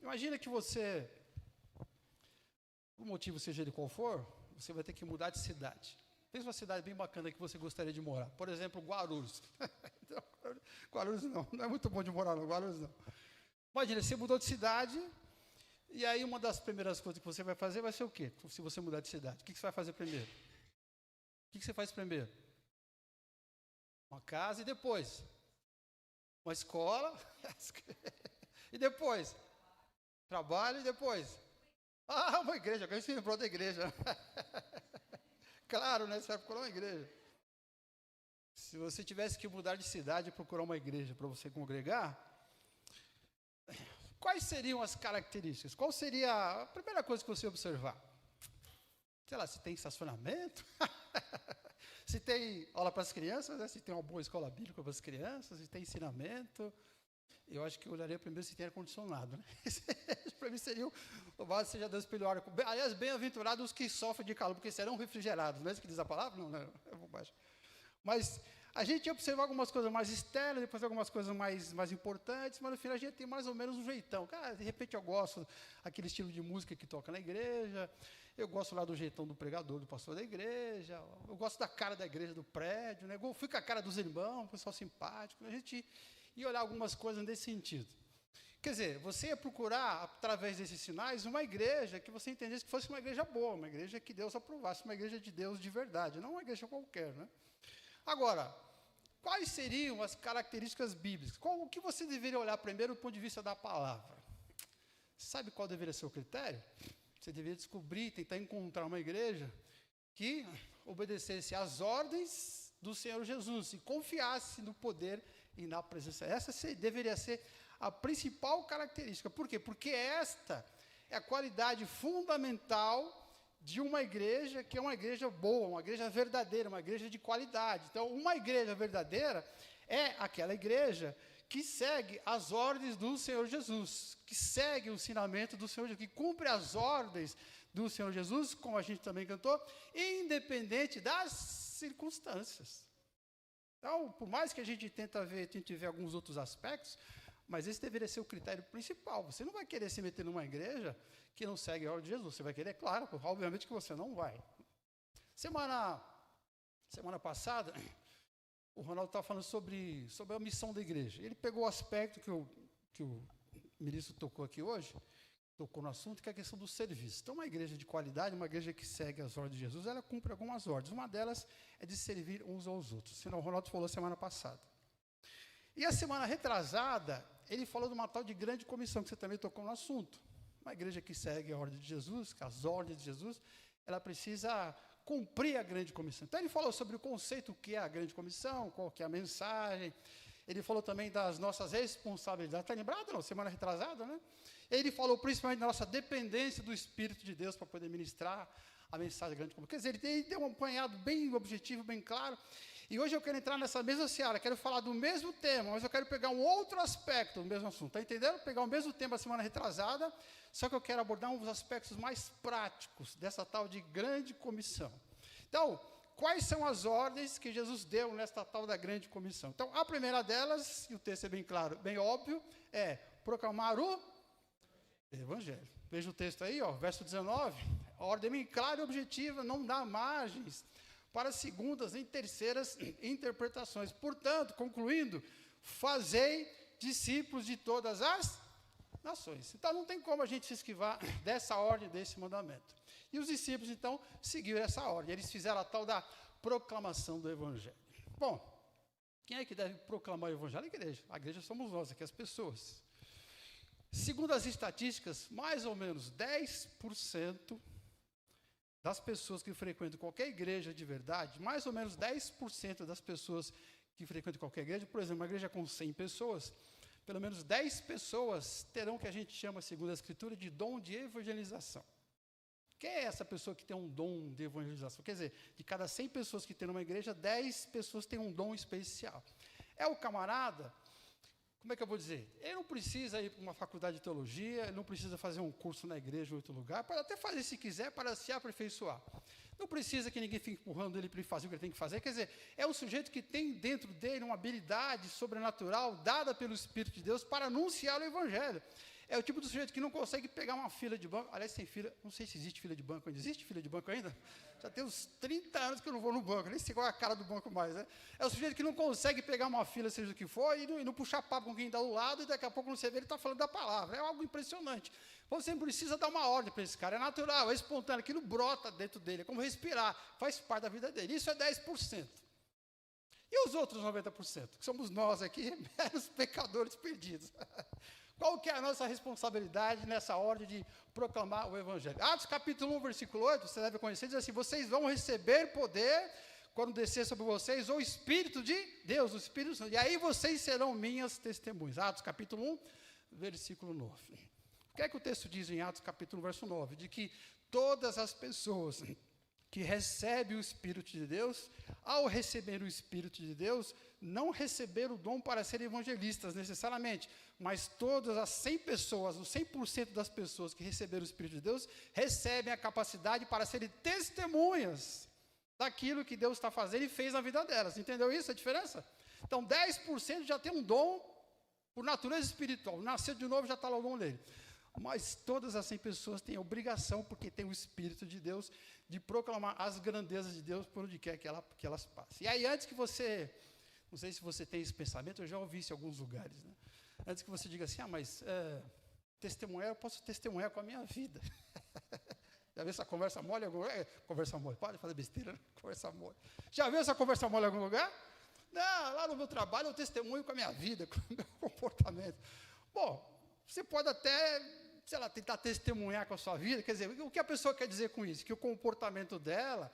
Imagina que você, por motivo seja ele qual for, você vai ter que mudar de cidade. Pensa uma cidade bem bacana que você gostaria de morar. Por exemplo, Guarulhos. Guarulhos não é muito bom de morar, não. Guarulhos não. Imagina, você mudou de cidade, e aí uma das primeiras coisas que você vai fazer vai ser o quê? Se você mudar de cidade. O que você vai fazer primeiro? O que você faz primeiro? Uma casa e depois? Uma escola. E depois? Trabalho e depois? Uma igreja. Agora você lembrou da igreja. Claro, né? Você vai procurar uma igreja. Se você tivesse que mudar de cidade e procurar uma igreja para você congregar, quais seriam as características? Qual seria a primeira coisa que você observar? Sei lá, se tem estacionamento, se tem aula para as crianças, né? Se tem uma boa escola bíblica para as crianças, se tem ensinamento. Eu acho que eu olharia primeiro se tem ar-condicionado, né? Para mim seria louvado seja Deus pelo ar. Aliás, bem-aventurados os que sofrem de calor, porque serão refrigerados. Não é isso que diz a palavra? Não, é bobagem. Mas a gente observa algumas coisas mais externas, depois algumas coisas mais importantes, mas no final a gente tem mais ou menos um jeitão. Cara, de repente eu gosto daquele estilo de música que toca na igreja, eu gosto lá do jeitão do pregador, do pastor da igreja, eu gosto da cara da igreja, do prédio, né? Eu fico com a cara dos irmãos, pessoal simpático, a gente ia olhar algumas coisas nesse sentido. Quer dizer, você ia procurar, através desses sinais, uma igreja que você entendesse que fosse uma igreja boa, uma igreja que Deus aprovasse, uma igreja de Deus de verdade, não uma igreja qualquer, né? Agora, quais seriam as características bíblicas? O que você deveria olhar primeiro do ponto de vista da palavra? Sabe qual deveria ser o critério? Você deveria descobrir, tentar encontrar uma igreja que obedecesse às ordens do Senhor Jesus e confiasse no poder e na presença. Essa deveria ser a principal característica. Por quê? Porque esta é a qualidade fundamental de uma igreja que é uma igreja boa, uma igreja verdadeira, uma igreja de qualidade. Então, uma igreja verdadeira é aquela igreja que segue as ordens do Senhor Jesus, que segue o ensinamento do Senhor Jesus, que cumpre as ordens do Senhor Jesus, como a gente também cantou, independente das circunstâncias. Então, por mais que a gente tente ver alguns outros aspectos, mas esse deveria ser o critério principal. Você não vai querer se meter numa igreja que não segue a ordem de Jesus. Você vai querer, claro, obviamente que você não vai. Semana passada, o Ronaldo estava falando sobre a missão da igreja. Ele pegou o aspecto que o ministro tocou aqui hoje, tocou no assunto, que é a questão do serviço. Então, uma igreja de qualidade, uma igreja que segue as ordens de Jesus, ela cumpre algumas ordens. Uma delas é de servir uns aos outros. Senão, o Ronaldo falou semana passada. E a semana retrasada, ele falou de uma tal de grande comissão, que você também tocou no assunto. Uma igreja que segue a ordem de Jesus, que as ordens de Jesus, ela precisa cumprir a grande comissão. Então, ele falou sobre o conceito que é a grande comissão, qual que é a mensagem. Ele falou também das nossas responsabilidades. Está lembrado, não? Semana retrasada, né? Ele falou principalmente da nossa dependência do Espírito de Deus para poder ministrar a mensagem da grande comissão. Quer dizer, ele deu um apanhado bem objetivo, bem claro. E hoje eu quero entrar nessa mesma seara, quero falar do mesmo tema, mas eu quero pegar um outro aspecto do mesmo assunto. Está entendendo? Pegar o mesmo tema da semana retrasada, só que eu quero abordar uns aspectos mais práticos dessa tal de grande comissão. Então, quais são as ordens que Jesus deu nesta tal da grande comissão? Então, a primeira delas, e o texto é bem claro, bem óbvio, é proclamar o Evangelho. Veja o texto aí, verso 19. A ordem bem clara e objetiva, não dá margens para segundas nem terceiras interpretações. Portanto, concluindo, fazei discípulos de todas as nações. Então, não tem como a gente se esquivar dessa ordem, desse mandamento. E os discípulos, então, seguiram essa ordem. Eles fizeram a tal da proclamação do Evangelho. Bom, quem é que deve proclamar o Evangelho? A igreja. A igreja somos nós, aqui as pessoas. Segundo as estatísticas, mais ou menos 10% das pessoas que frequentam qualquer igreja de verdade, mais ou menos 10% das pessoas que frequentam qualquer igreja, por exemplo, uma igreja com 100 pessoas, pelo menos 10 pessoas terão o que a gente chama, segundo a Escritura, de dom de evangelização. Quem é essa pessoa que tem um dom de evangelização? Quer dizer, de cada 100 pessoas que tem numa igreja, 10 pessoas têm um dom especial. É o camarada, como é que eu vou dizer? Ele não precisa ir para uma faculdade de teologia, ele não precisa fazer um curso na igreja ou outro lugar, pode até fazer se quiser para se aperfeiçoar. Não precisa que ninguém fique empurrando ele para ele fazer o que ele tem que fazer. Quer dizer, é um sujeito que tem dentro dele uma habilidade sobrenatural dada pelo Espírito de Deus para anunciar o Evangelho. É o tipo do sujeito que não consegue pegar uma fila de banco. Aliás, tem fila, não sei se existe fila de banco ainda. Existe fila de banco ainda? Já tem uns 30 anos que eu não vou no banco, nem sei qual é a cara do banco mais, né? É o sujeito que não consegue pegar uma fila, seja o que for, e não puxar papo com quem está do lado, e daqui a pouco, quando você vê, ele está falando da palavra. É algo impressionante. Você não precisa dar uma ordem para esse cara, é natural, é espontâneo, aquilo brota dentro dele, é como respirar, faz parte da vida dele. Isso é 10%. E os outros 90%, que somos nós aqui, meros pecadores perdidos. Qual que é a nossa responsabilidade nessa ordem de proclamar o Evangelho? Atos capítulo 1, versículo 8, você deve conhecer, diz assim: vocês vão receber poder quando descer sobre vocês o Espírito de Deus, o Espírito Santo, e aí vocês serão minhas testemunhas. Atos capítulo 1, versículo 9. O que é que o texto diz em Atos capítulo 1, verso 9? De que todas as pessoas que recebem o Espírito de Deus, ao receber o Espírito de Deus, não receberam o dom para serem evangelistas necessariamente, mas todas as 100 pessoas, os 100% das pessoas que receberam o Espírito de Deus, recebem a capacidade para serem testemunhas daquilo que Deus está fazendo e fez na vida delas. Entendeu isso, a diferença? Então, 10% já tem um dom por natureza espiritual, nasceu de novo, já está lá o dom dele. Mas todas as 100 pessoas têm a obrigação, porque tem o Espírito de Deus, de proclamar as grandezas de Deus por onde quer que elas passem. E aí, antes que você, não sei se você tem esse pensamento, eu já ouvi isso em alguns lugares, né? Antes que você diga assim, mas testemunhar, eu posso testemunhar com a minha vida. Já viu essa conversa mole em algum lugar? Conversa mole, pode fazer besteira, né? Conversa mole. Já viu essa conversa mole em algum lugar? Não, lá no meu trabalho eu testemunho com a minha vida, com o meu comportamento. Bom, você pode até, sei lá, tentar testemunhar com a sua vida, quer dizer, o que a pessoa quer dizer com isso? Que o comportamento dela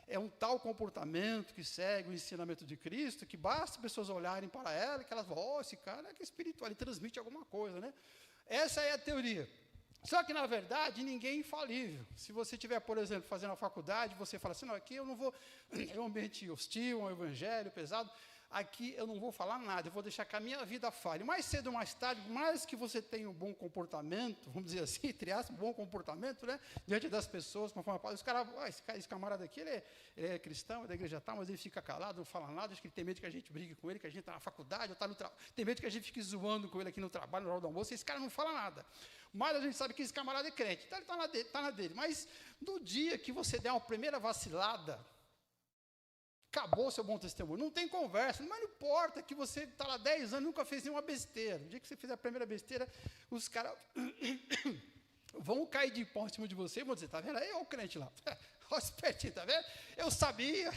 é um tal comportamento que segue o ensinamento de Cristo, que basta pessoas olharem para ela, que elas vão, esse cara é que é espiritual, ele transmite alguma coisa, né? Essa é a teoria. Só que, na verdade, ninguém é infalível. Se você estiver, por exemplo, fazendo a faculdade, você fala assim, não, aqui eu não vou, é um ambiente hostil, um evangelho pesado, aqui eu não vou falar nada, eu vou deixar que a minha vida falhe. Mais cedo ou mais tarde, mais que você tenha um bom comportamento, vamos dizer assim, entre aspas, bom comportamento, né, diante das pessoas, conforme a palavra, os caras, esse camarada aqui, ele é cristão, é da igreja tal, mas ele fica calado, não fala nada, acho que ele tem medo que a gente brigue com ele, que a gente está na faculdade, ou está no trabalho, tem medo que a gente fique zoando com ele aqui no trabalho, na hora do almoço, esse cara não fala nada. Mas a gente sabe que esse camarada é crente, então ele está na dele. Mas no dia que você der uma primeira vacilada, acabou o seu bom testemunho. Não tem conversa, mas não importa que você está lá 10 anos e nunca fez nenhuma besteira. No dia que você fizer a primeira besteira, os caras vão cair de pau em cima de você e vão dizer, tá vendo? Aí é o crente lá. Olha o espertinho, tá vendo? Eu sabia.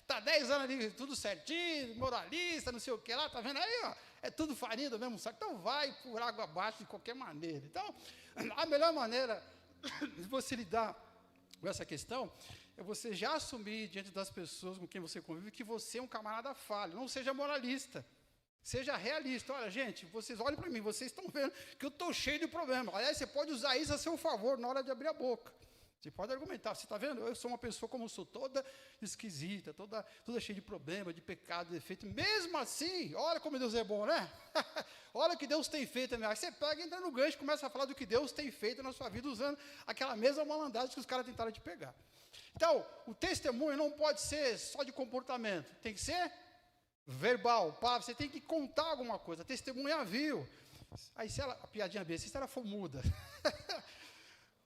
Está 10 anos ali, tudo certinho, moralista, não sei o que lá, tá vendo aí, ó? É tudo farinha do mesmo saco. Então vai por água abaixo de qualquer maneira. Então, a melhor maneira de você lidar com essa questão é você já assumir diante das pessoas com quem você convive que você é um camarada falho. Não seja moralista. Seja realista. Olha, gente, vocês olhem para mim, vocês estão vendo que eu estou cheio de problema. Aliás, você pode usar isso a seu favor na hora de abrir a boca. Você pode argumentar, você está vendo? Eu sou uma pessoa como eu sou, toda esquisita, toda cheia de problema, de pecado, de defeito. Mesmo assim, olha como Deus é bom, né? Olha o que Deus tem feito. Aí você pega, entra no gancho e começa a falar do que Deus tem feito na sua vida, usando aquela mesma malandragem que os caras tentaram te pegar. Então, o testemunho não pode ser só de comportamento, tem que ser verbal, palavra, você tem que contar alguma coisa, testemunha viu. Aí, se ela, a piadinha besta, se ela for muda...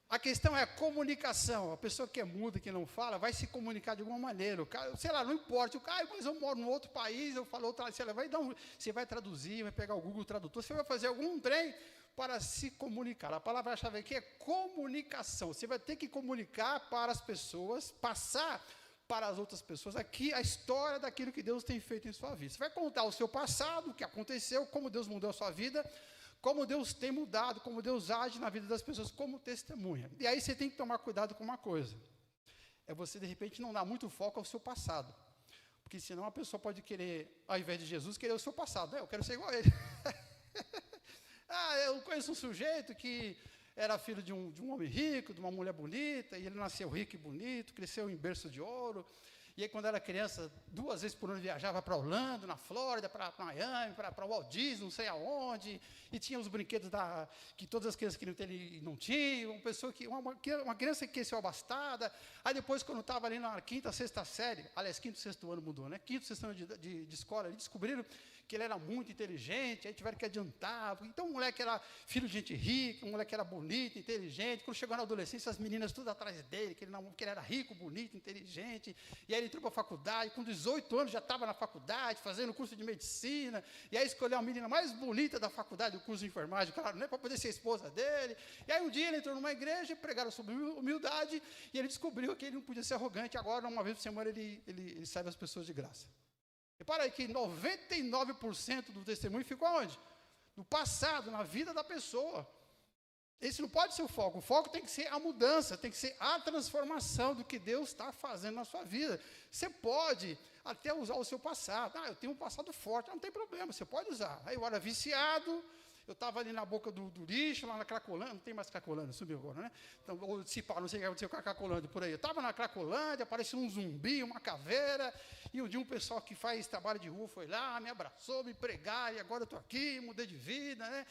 A questão é a comunicação. A pessoa que é muda, que não fala, vai se comunicar de alguma maneira. O cara, sei lá, não importa. O cara, mas eu moro em outro país, eu falo outra, sei lá, você vai traduzir, vai pegar o Google Tradutor, você vai fazer algum trem para se comunicar. A palavra-chave aqui é comunicação. Você vai ter que comunicar para as pessoas, passar para as outras pessoas aqui a história daquilo que Deus tem feito em sua vida. Você vai contar o seu passado, o que aconteceu, como Deus mudou a sua vida, como Deus tem mudado, como Deus age na vida das pessoas, como testemunha. E aí você tem que tomar cuidado com uma coisa. É você, de repente, não dar muito foco ao seu passado. Porque senão a pessoa pode querer, ao invés de Jesus, querer o seu passado. Eu quero ser igual a ele. Eu conheço um sujeito que era filho de um homem rico, de uma mulher bonita, e ele nasceu rico e bonito, cresceu em berço de ouro. E aí, quando era criança, 2 vezes por ano viajava para Orlando, na Flórida, para Miami, para Walt Disney, não sei aonde, e tinha os brinquedos que todas as crianças queriam ter e não tinham, uma criança que cresceu abastada. Aí depois, quando estava ali na 5ª, 6ª série, aliás, 5º, 6º ano mudou, né? 5º, 6º ano de escola, eles descobriram que ele era muito inteligente, aí tiveram que adiantar. Então o moleque era filho de gente rica, o moleque era bonito, inteligente. Quando chegou na adolescência, as meninas tudo atrás dele, que ele era rico, bonito, inteligente. E aí ele entrou para a faculdade, com 18 anos já estava na faculdade, fazendo curso de medicina, e aí escolheu a menina mais bonita da faculdade, do curso de enfermagem, claro, né, para poder ser esposa dele. E aí um dia ele entrou numa igreja, pregaram sobre humildade, e ele descobriu que ele não podia ser arrogante. Agora, uma vez por semana, ele serve as pessoas de graça. Repara aí que 99% do testemunho ficou onde? No passado, na vida da pessoa. Esse não pode ser o foco. O foco tem que ser a mudança, tem que ser a transformação do que Deus está fazendo na sua vida. Você pode até usar o seu passado. Eu tenho um passado forte, não tem problema, você pode usar. Aí eu era viciado, eu estava ali na boca do lixo, lá na Cracolândia, não tem mais Cracolândia, subiu agora, né? Então, ou não sei o que aconteceu com a Cracolândia por aí. Eu estava na Cracolândia, apareceu um zumbi, uma caveira, e um dia um pessoal que faz trabalho de rua foi lá, me abraçou, me pregar, e agora eu estou aqui, mudei de vida, né?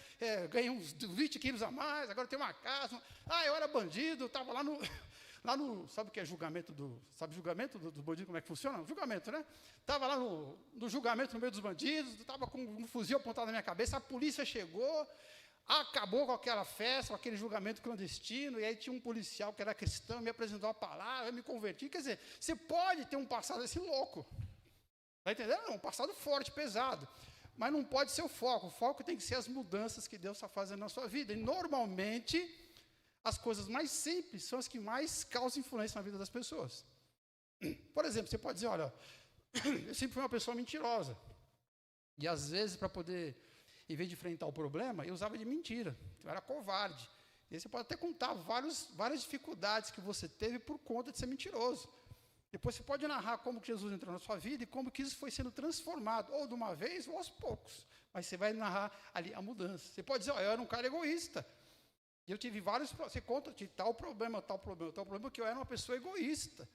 Ganhei uns 20 quilos a mais, agora eu tenho uma casa. Eu era bandido, estava lá no... sabe o que é julgamento julgamento do bandido, como é que funciona? Julgamento, né? Estava lá no julgamento no meio dos bandidos, estava com um fuzil apontado na minha cabeça, a polícia chegou, acabou com aquela festa, com aquele julgamento clandestino, e aí tinha um policial que era cristão, me apresentou a palavra, eu me converti. Quer dizer, você pode ter um passado assim louco, está entendendo? Um passado forte, pesado, mas não pode ser o foco tem que ser as mudanças que Deus está fazendo na sua vida, e normalmente as coisas mais simples são as que mais causam influência na vida das pessoas. Por exemplo, você pode dizer, olha, eu sempre fui uma pessoa mentirosa. E às vezes, para poder, em vez de enfrentar o problema, eu usava de mentira. Eu era covarde. E aí você pode até contar várias dificuldades que você teve por conta de ser mentiroso. Depois você pode narrar como que Jesus entrou na sua vida e como que isso foi sendo transformado, ou de uma vez ou aos poucos. Mas você vai narrar ali a mudança. Você pode dizer, eu era um cara egoísta. E eu tive você conta de tal problema, que eu era uma pessoa egoísta.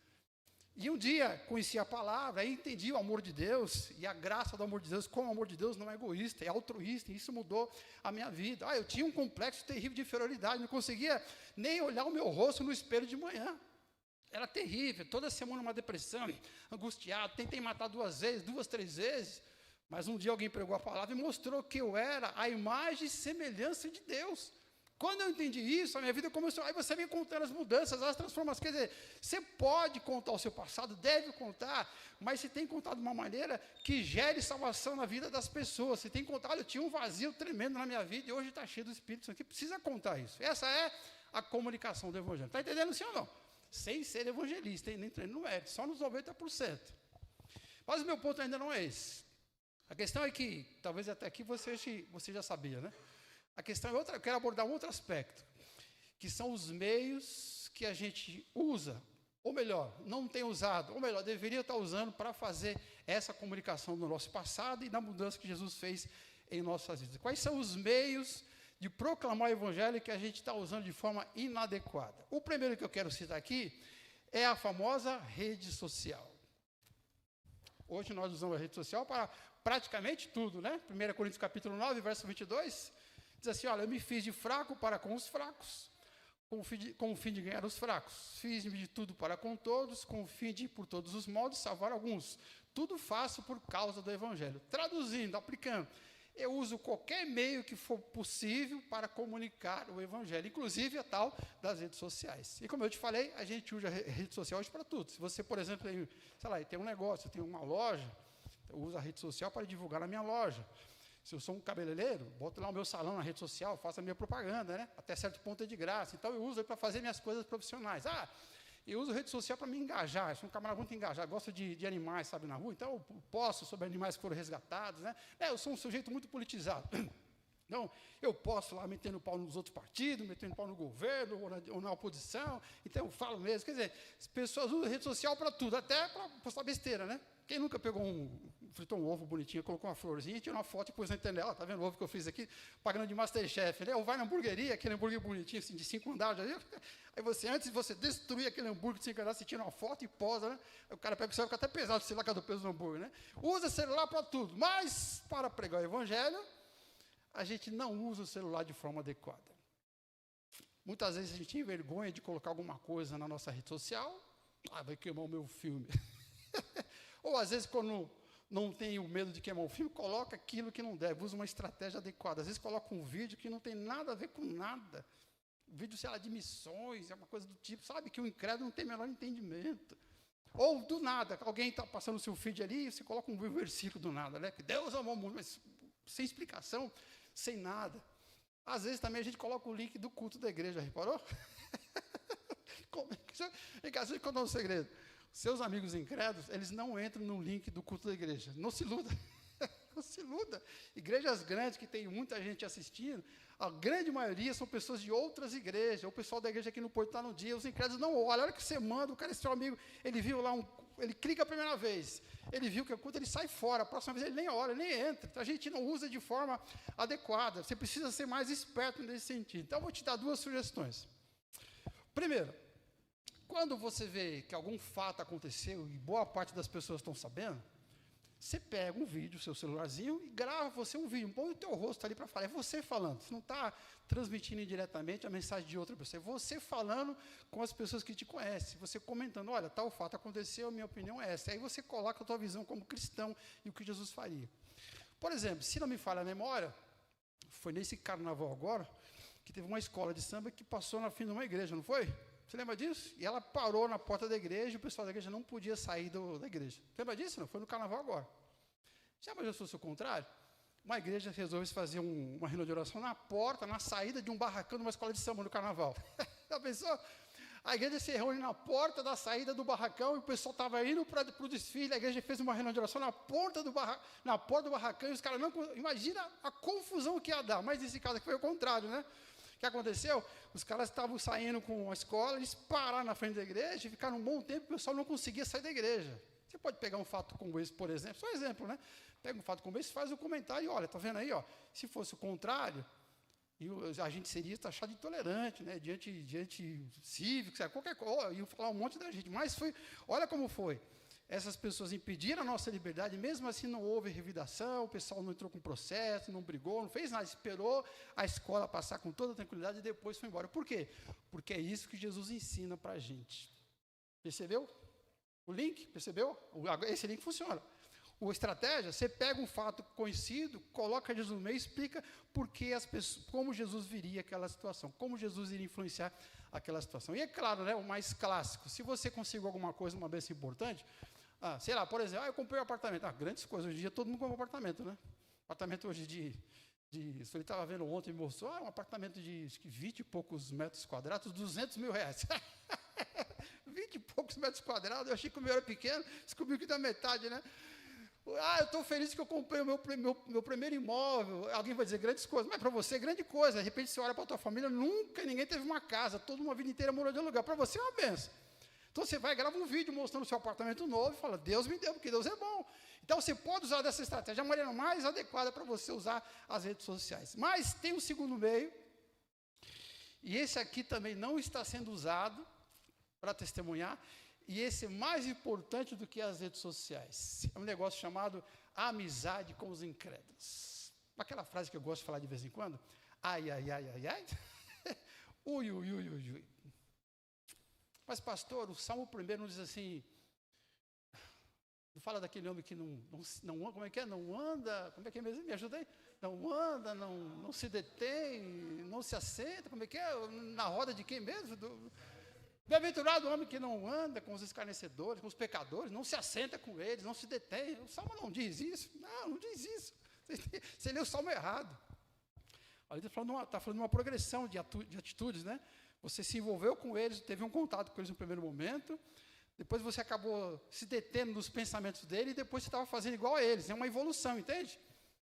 E um dia conheci a palavra, aí entendi o amor de Deus, e a graça do amor de Deus, como o amor de Deus não é egoísta, é altruísta, e isso mudou a minha vida. Eu tinha um complexo terrível de inferioridade, não conseguia nem olhar o meu rosto no espelho de manhã. Era terrível, toda semana uma depressão, angustiado, tentei matar 2 vezes, 2, 3 vezes, mas um dia alguém pregou a palavra e mostrou que eu era a imagem e semelhança de Deus. Quando eu entendi isso, a minha vida começou, aí você vem contando as mudanças, as transformações, quer dizer, você pode contar o seu passado, deve contar, mas você tem que contar de uma maneira que gere salvação na vida das pessoas. Você tem que contar, eu tinha um vazio tremendo na minha vida e hoje está cheio do Espírito Santo, que precisa contar isso. Essa é a comunicação do Evangelho. Está entendendo, sim ou não? Sem ser evangelista, nem treino no mérito, só nos 90%. Mas o meu ponto ainda não é esse. A questão é que, talvez até aqui você já sabia, né? A questão é outra, eu quero abordar um outro aspecto, que são os meios que a gente usa, ou melhor, não tem usado, ou melhor, deveria estar usando para fazer essa comunicação do nosso passado e da mudança que Jesus fez em nossas vidas. Quais são os meios de proclamar o Evangelho que a gente está usando de forma inadequada? O primeiro que eu quero citar aqui é a famosa rede social. Hoje nós usamos a rede social para praticamente tudo, né? 1 Coríntios capítulo 9, verso 22, diz assim, olha, eu me fiz de fraco para com os fracos, com o fim de ganhar os fracos. Fiz-me de tudo para com todos, com o fim de, por todos os modos, salvar alguns. Tudo faço por causa do Evangelho. Traduzindo, aplicando, eu uso qualquer meio que for possível para comunicar o Evangelho, inclusive a tal das redes sociais. E como eu te falei, a gente usa a rede social hoje para tudo. Se você, por exemplo, tem um negócio, tem uma loja, eu uso a rede social para divulgar na minha loja. Se eu sou um cabeleireiro, boto lá o meu salão na rede social, faço a minha propaganda, né? Até certo ponto é de graça. Então, eu uso para fazer minhas coisas profissionais. Eu uso a rede social para me engajar. Eu sou um camarada muito engajado, gosto de animais, sabe, na rua. Então, eu posto sobre animais que foram resgatados, né? Eu sou um sujeito muito politizado. Então, eu posso lá metendo pau nos outros partidos, metendo pau no governo ou na oposição. Então, eu falo mesmo. Quer dizer, as pessoas usam a rede social para tudo, até para postar besteira, né? Quem nunca pegou fritou um ovo bonitinho, colocou uma florzinha, tirou uma foto e pôs na internet, tá vendo o ovo que eu fiz aqui, pagando de Masterchef, né? Ou vai na hamburgueria, aquele hambúrguer bonitinho, assim, de 5 andares, já viu? Aí antes de você destruir aquele hambúrguer de 5 andares, você tira uma foto e posa, né? Aí o cara pega o celular, fica até pesado, sei lá, cadê o peso do hambúrguer, né? Usa celular para tudo, mas para pregar o Evangelho, a gente não usa o celular de forma adequada. Muitas vezes a gente tem vergonha de colocar alguma coisa na nossa rede social, vai queimar o meu filme. Ou às vezes quando não tem o medo de queimar o filme, coloca aquilo que não deve, usa uma estratégia adequada. Às vezes coloca um vídeo que não tem nada a ver com nada. Um vídeo, sei lá, de missões, é uma coisa do tipo, sabe, que o incrédulo não tem o menor entendimento. Ou, do nada, alguém está passando o seu feed ali e você coloca um versículo do nada, né? Que Deus amou o mundo, mas sem explicação, sem nada. Às vezes também a gente coloca o link do culto da igreja, reparou? Deixa eu contar um segredo. Seus amigos incrédulos, eles não entram no link do culto da igreja. Não se iluda. Não se iluda. Igrejas grandes que tem muita gente assistindo, a grande maioria são pessoas de outras igrejas. O pessoal da igreja aqui no Porto está no dia, os incrédulos não olham. A hora que você manda, o cara é seu amigo, ele viu lá, ele clica a primeira vez, ele viu que é culto, ele sai fora. A próxima vez ele nem olha, nem entra. A gente não usa de forma adequada. Você precisa ser mais esperto nesse sentido. Então, eu vou te dar 2 sugestões. Primeiro, quando você vê que algum fato aconteceu e boa parte das pessoas estão sabendo, você pega um vídeo, seu celularzinho, e grava você um vídeo, põe o teu rosto ali para falar, é você falando, você não está transmitindo indiretamente a mensagem de outra pessoa, é você falando com as pessoas que te conhecem, você comentando, olha, tal fato aconteceu, a minha opinião é essa, aí você coloca a tua visão como cristão e o que Jesus faria. Por exemplo, se não me falha a memória, foi nesse carnaval agora, que teve uma escola de samba que passou na frente de uma igreja, não foi? Você lembra disso? E ela parou na porta da igreja e o pessoal da igreja não podia sair da igreja. Você lembra disso? Não? Foi no carnaval agora. Já imaginou se fosse o contrário? Uma igreja resolve fazer uma reunião de oração na porta, na saída de um barracão de uma escola de samba no carnaval. Já pensou? A igreja se reúne na porta da saída do barracão e o pessoal estava indo para o desfile, a igreja fez uma reunião de oração na porta do barracão e os caras não... Imagina a confusão que ia dar, mas nesse caso aqui foi o contrário, né? O que aconteceu? Os caras estavam saindo com a escola, eles pararam na frente da igreja e ficaram um bom tempo, o pessoal não conseguia sair da igreja. Você pode pegar um fato como esse, por exemplo, só um exemplo, né? Pega um fato como esse, faz um comentário e olha, tá vendo aí, ó, se fosse o contrário, a gente seria taxado de intolerante, né? Diante cívico, sabe? Qualquer coisa, ia falar um monte da gente, mas foi, olha como foi. Essas pessoas impediram a nossa liberdade, mesmo assim não houve revidação, o pessoal não entrou com processo, não brigou, não fez nada, esperou a escola passar com toda tranquilidade e depois foi embora. Por quê? Porque é isso que Jesus ensina para a gente. Percebeu? O link, percebeu? Esse link funciona. A estratégia, você pega um fato conhecido, coloca Jesus no meio e explica por que as pessoas, como Jesus viria aquela situação, como Jesus iria influenciar aquela situação. E é claro, né, o mais clássico, se você conseguiu alguma coisa, uma vez importante, sei lá, por exemplo, eu comprei um apartamento. Grandes coisas, hoje em dia todo mundo compra um apartamento, né? Apartamento hoje ele estava vendo ontem, me mostrou, um apartamento de acho que 20 e poucos metros quadrados, 200 mil reais. 20 e poucos metros quadrados, eu achei que o meu era pequeno, descobri que dá metade, né? Eu estou feliz que eu comprei o meu primeiro imóvel. Alguém vai dizer grandes coisas, mas para você é grande coisa. De repente você olha para a tua família, nunca ninguém teve uma casa, toda uma vida inteira morou de aluguel. Para você é uma benção. Então você vai gravar um vídeo mostrando o seu apartamento novo e fala, Deus me deu, porque Deus é bom. Então você pode usar dessa estratégia, a maneira mais adequada para você usar as redes sociais. Mas tem um segundo meio, e esse aqui também não está sendo usado para testemunhar, e esse é mais importante do que as redes sociais. É um negócio chamado amizade com os incrédulos. Aquela frase que eu gosto de falar de vez em quando, ai, ai, ai, ai, ai, ui, ui, ui, ui, ui. Mas, pastor, o Salmo 1 não diz assim, não fala daquele homem que não como é que é? Não anda, como é que é mesmo? Me ajuda aí? Não anda, não se detém, não se assenta, como é que é? Na roda de quem mesmo? Bem-aventurado o homem que não anda com os escarnecedores, com os pecadores, não se assenta com eles, não se detém. O Salmo não diz isso. Não diz isso. Você lê o Salmo errado. Ali está falando de uma progressão de atitudes, né? Você se envolveu com eles, teve um contato com eles no primeiro momento, depois você acabou se detendo nos pensamentos dele e depois você estava fazendo igual a eles. É uma evolução, entende?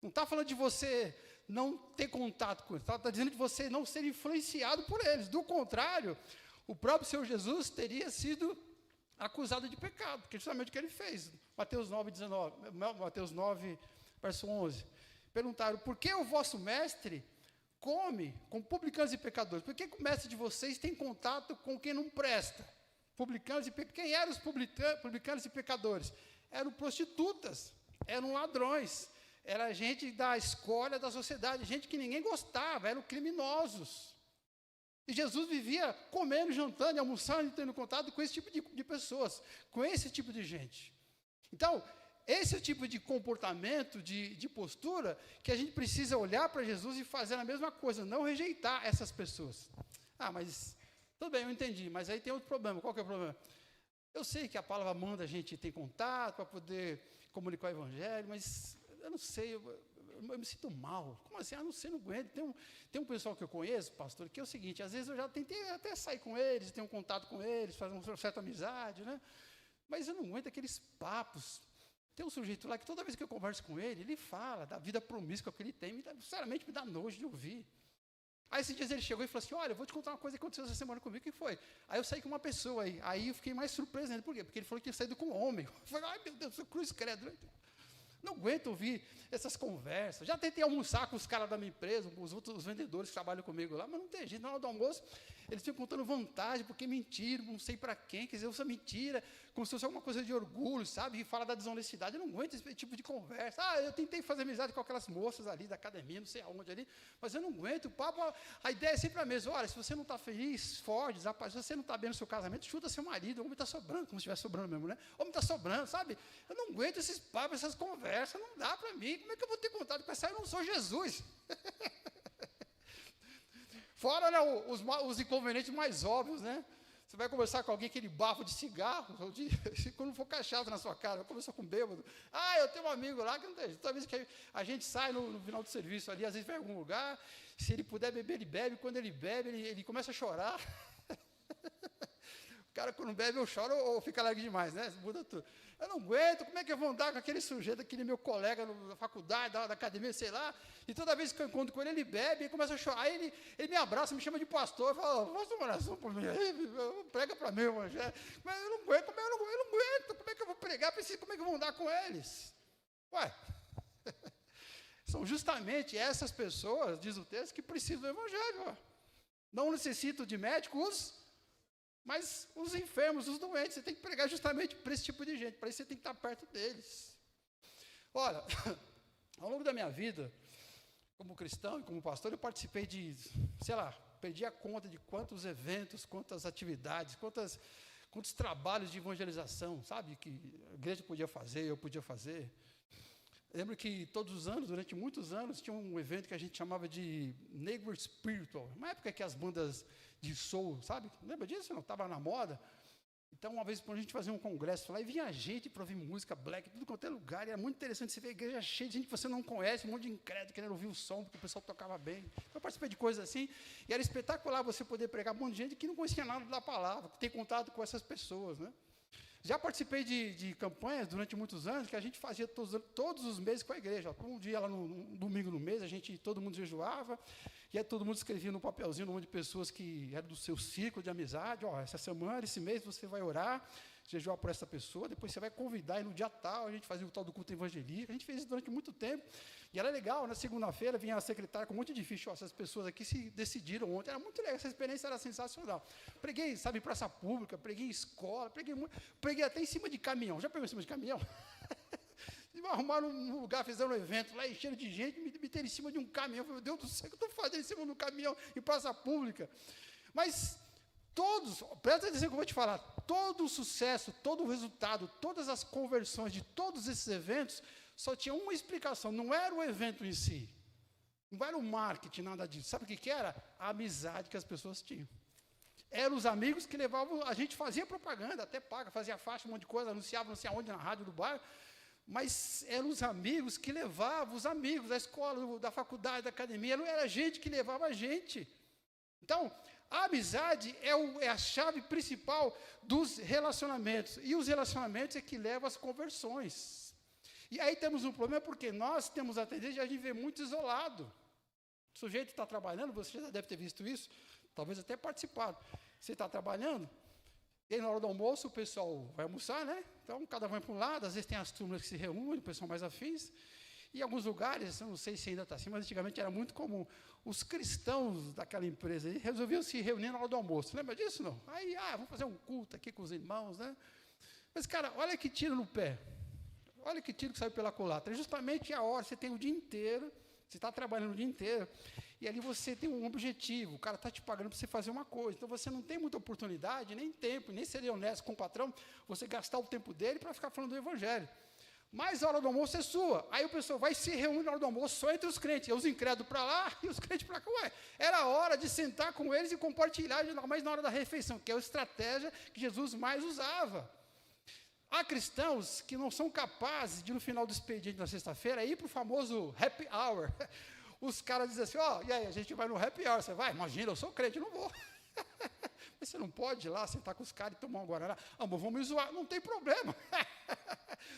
Não está falando de você não ter contato com eles, está dizendo de você não ser influenciado por eles. Do contrário, o próprio Senhor Jesus teria sido acusado de pecado, que é justamente o que ele fez. Mateus 9, verso 11. Perguntaram, por que o vosso mestre come com publicanos e pecadores? Por que o mestre de vocês tem contato com quem não presta? Publicanos e pecadores. Quem eram os publicanos e pecadores? Eram prostitutas, eram ladrões, era gente da escória da sociedade, gente que ninguém gostava, eram criminosos. E Jesus vivia comendo, jantando, almoçando e tendo contato com esse tipo de pessoas, com esse tipo de gente. Então, esse é o tipo de comportamento, de postura, que a gente precisa olhar para Jesus e fazer a mesma coisa, não rejeitar essas pessoas. Ah, mas tudo bem, eu entendi, mas aí tem outro problema. Qual que é o problema? Eu sei que a palavra manda a gente ter contato para poder comunicar o evangelho, mas eu não sei, eu me sinto mal. Como assim? Ah, não sei, não aguento. Tem um pessoal que eu conheço, pastor, que é o seguinte, às vezes eu já tentei até sair com eles, ter um contato com eles, fazer uma certa amizade, né? Mas eu não aguento aqueles papos. Tem um sujeito lá que toda vez que eu converso com ele, ele fala da vida promíscua que ele tem, sinceramente me dá nojo de ouvir. Aí esses dias ele chegou e falou assim, olha, eu vou te contar uma coisa que aconteceu essa semana comigo, o que foi? Aí eu saí com uma pessoa aí eu fiquei mais surpreso ainda, por quê? Porque ele falou que tinha saído com um homem. Eu falei, ai meu Deus, cruz credo. Não aguento ouvir essas conversas. Já tentei almoçar com os caras da minha empresa, com os vendedores que trabalham comigo lá, mas não tem jeito. Na hora do almoço, eles ficam contando vantagem, porque mentiram, não sei para quem, quer dizer, usa mentira, como se fosse alguma coisa de orgulho, sabe? E fala da desonestidade. Eu não aguento esse tipo de conversa. Ah, eu tentei fazer amizade com aquelas moças ali da academia, não sei aonde ali, mas eu não aguento. O papo, a ideia é sempre a mesma. Olha, se você não está feliz, forte, se você não está bem no seu casamento, chuta seu marido. O homem está sobrando, como se estivesse sobrando mesmo, né? O homem está sobrando, sabe? Eu não aguento esses papos, essas conversas, não dá para mim. Como é que eu vou ter contato com essa? Eu não sou Jesus. Fora, né, os inconvenientes mais óbvios, né? Você vai conversar com alguém, aquele bafo de cigarro, quando for cachaça na sua cara, vai conversar com um bêbado. Ah, eu tenho um amigo lá que não tem. Toda vez que a gente sai no final do serviço ali, às vezes vai em algum lugar, se ele puder beber, ele bebe. Quando ele bebe, ele começa a chorar. O cara, quando bebe, eu choro ou fica alegre demais, né? Muda tudo. Eu não aguento, como é que eu vou andar com aquele sujeito, aquele meu colega na faculdade, da academia, sei lá, e toda vez que eu encontro com ele, ele bebe, ele começa a chorar, aí ele me abraça, me chama de pastor, fala, faz uma oração por mim aí, prega para mim, evangelho. Mas eu não aguento, como é que eu vou pregar para eles, como é que eu vou andar com eles? Ué, são justamente essas pessoas, diz o texto, que precisam do evangelho, ó. Não necessitam de médicos, mas os enfermos, os doentes, você tem que pregar justamente para esse tipo de gente, para isso você tem que estar perto deles. Olha, ao longo da minha vida, como cristão e como pastor, eu participei de, sei lá, perdi a conta de quantos eventos, quantas atividades, quantos trabalhos de evangelização, sabe, que a igreja podia fazer, eu podia fazer. Lembro que todos os anos, durante muitos anos, tinha um evento que a gente chamava de Neighbor Spiritual, uma época que as bandas de soul, sabe? Lembra disso? Não estava na moda. Então, uma vez, quando a gente fazia um congresso lá, e vinha gente para ouvir música black, tudo quanto é lugar, e era muito interessante você ver a igreja cheia de gente que você não conhece, um monte de incrédulo querendo ouvir o som, porque o pessoal tocava bem. Então, eu participei de coisas assim, e era espetacular você poder pregar um monte de gente que não conhecia nada da palavra, que tem contato com essas pessoas, né? Já participei de campanhas durante muitos anos, que a gente fazia todos os meses com a igreja. Um dia, lá no domingo no mês, todo mundo jejuava, e aí todo mundo escrevia no papelzinho, um monte de pessoas que eram do seu círculo de amizade. Ó, essa semana, esse mês, você vai orar, jejuar por essa pessoa, depois você vai convidar, e no dia tal, a gente fazia o tal do culto evangelístico. A gente fez isso durante muito tempo, e era legal. Na segunda-feira, vinha a secretária com um monte de ficha. Ó, essas pessoas aqui se decidiram ontem. Era muito legal, essa experiência era sensacional. Preguei, sabe, em praça pública, preguei em escola, preguei até em cima de caminhão. Já pregou em cima de caminhão? Arrumaram um lugar, fizeram um evento lá, encheram de gente, me meteram em cima de um caminhão. Eu falei, meu Deus do céu, o que eu estou fazendo em cima de um caminhão em praça pública? Mas presta atenção que eu vou te falar, todo o sucesso, todo o resultado, todas as conversões de todos esses eventos, só tinha uma explicação, não era o evento em si, não era o marketing, nada disso. Sabe o que era? A amizade que as pessoas tinham. Eram os amigos que levavam, a gente fazia propaganda, até paga, fazia faixa, um monte de coisa, anunciava, não sei aonde, na rádio do bairro, mas eram os amigos que levavam os amigos da escola, da faculdade, da academia, não era a gente que levava a gente. Então, a amizade é a chave principal dos relacionamentos, e os relacionamentos é que levam às conversões. E aí temos um problema, porque nós temos a tendência de a gente ver muito isolado. O sujeito está trabalhando, você já deve ter visto isso, talvez até participado. Você está trabalhando, e aí na hora do almoço o pessoal vai almoçar, né? Então, cada um vai para um lado, às vezes tem as turmas que se reúnem, o pessoal mais afins. E em alguns lugares, eu não sei se ainda está assim, mas antigamente era muito comum, os cristãos daquela empresa aí resolviam se reunir na hora do almoço. Lembra disso, não? Aí, vamos fazer um culto aqui com os irmãos, né? Mas, cara, olha que tiro no pé. Olha que tiro que saiu pela culatra. É justamente a hora, você tem o dia inteiro, você está trabalhando o dia inteiro, e ali você tem um objetivo, o cara está te pagando para você fazer uma coisa, então você não tem muita oportunidade, nem tempo, nem seria honesto com o patrão, você gastar o tempo dele para ficar falando do evangelho. mas a hora do almoço é sua. Aí o pessoal vai se reúne na hora do almoço só entre os crentes, e os incrédulos para lá e os crentes para cá. Ué, era hora de sentar com eles e compartilhar, mais na hora da refeição, que é a estratégia que Jesus mais usava. Há cristãos que não são capazes de, no final do expediente na sexta-feira, ir para o famoso happy hour. Os caras dizem assim, e aí, a gente vai no happy hour. Você vai? Imagina, eu sou crente, não vou. Mas você não pode ir lá, sentar com os caras e tomar um guaraná. Mas vão me zoar. Não tem problema.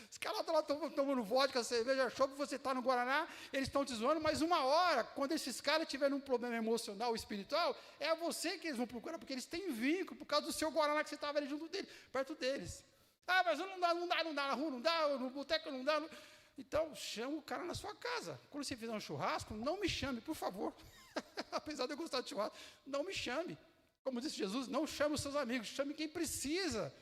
Os caras estão lá tomando vodka, cerveja, chopp, você está no guaraná, eles estão te zoando, mas uma hora, quando esses caras tiverem um problema emocional ou espiritual, é a você que eles vão procurar, porque eles têm vínculo por causa do seu guaraná que você estava ali junto dele, perto deles. Mas não dá na rua, não dá, no boteco não dá. Então, chama o cara na sua casa. Quando você fizer um churrasco, não me chame, por favor. Apesar de eu gostar de churrasco, não me chame. Como disse Jesus, não chame os seus amigos, chame quem precisa.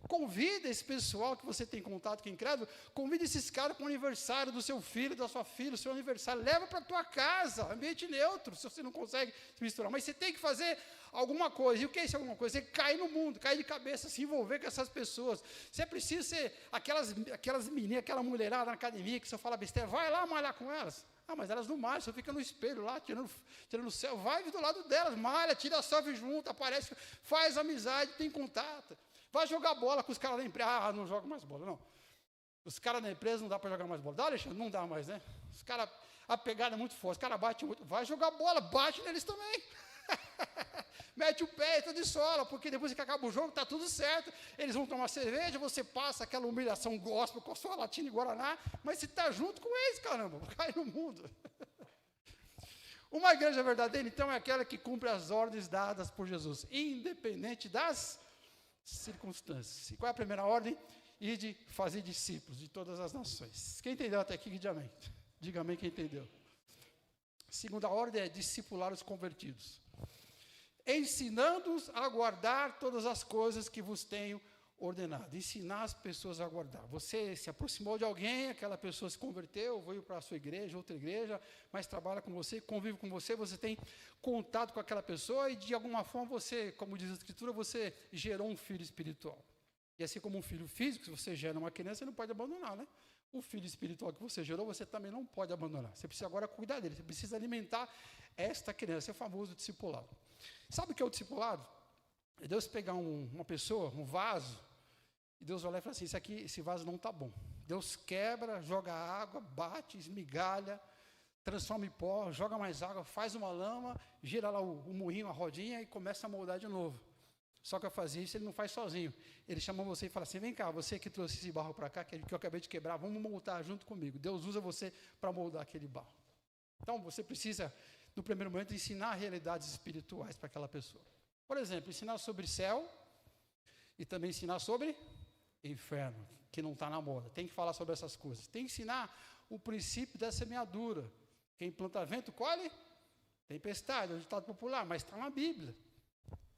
Convida esse pessoal que você tem contato, que é incrédulo, convida esses caras para o aniversário do seu filho, da sua filha, o seu aniversário, leva para a tua casa, ambiente neutro, se você não consegue se misturar, mas você tem que fazer alguma coisa. E o que é isso alguma coisa? Você cair no mundo, cair de cabeça, se envolver com essas pessoas. Você precisa ser aquelas meninas, aquela mulherada na academia, que você fala besteira, vai lá malhar com elas. Mas elas não malham, você fica no espelho lá, tirando o céu, vai do lado delas, malha, tira a selfie junto, aparece, faz amizade, tem contato. Vai jogar bola com os caras da empresa. Não joga mais bola, não. Os caras da empresa não dá para jogar mais bola. Dá, Alexandre? Não dá mais, né? Os caras, a pegada é muito forte, os caras batem muito. Vai jogar bola, bate neles também. Mete o pé e tudo de sola, porque depois que acaba o jogo, está tudo certo. Eles vão tomar cerveja, você passa aquela humilhação gospel com a sua latinha de Guaraná, mas você está junto com eles, caramba, cai no mundo. Uma igreja verdadeira, então, é aquela que cumpre as ordens dadas por Jesus, independente das circunstâncias. E qual é a primeira ordem? E de fazer discípulos de todas as nações. Quem entendeu até aqui, diga amém. Diga amém quem entendeu. Segunda ordem é discipular os convertidos, ensinando-os a guardar todas as coisas que vos tenho ordenado. Ensinar as pessoas a guardar. Você se aproximou de alguém, aquela pessoa se converteu, veio para a sua igreja, outra igreja, mas trabalha com você, convive com você, você tem contato com aquela pessoa e de alguma forma você, como diz a Escritura, você gerou um filho espiritual. E assim como um filho físico, se você gera uma criança, você não pode abandonar, né? O filho espiritual que você gerou, você também não pode abandonar. Você precisa agora cuidar dele, você precisa alimentar esta criança, é o famoso discipulado. Sabe o que é o discipulado? É Deus pegar uma pessoa, um vaso, e Deus vai lá e fala assim, esse vaso não está bom. Deus quebra, joga água, bate, esmigalha, transforma em pó, joga mais água, faz uma lama, gira lá o moinho, a rodinha e começa a moldar de novo. Só que ao fazer isso, ele não faz sozinho. Ele chama você e fala assim, vem cá, você que trouxe esse barro para cá, que eu acabei de quebrar, vamos moldar junto comigo. Deus usa você para moldar aquele barro. Então, você precisa, no primeiro momento, ensinar realidades espirituais para aquela pessoa. Por exemplo, ensinar sobre céu e também ensinar sobre inferno, que não está na moda. Tem que falar sobre essas coisas. Tem que ensinar o princípio da semeadura. Quem planta vento, colhe tempestade, é um ditado popular, mas está na Bíblia.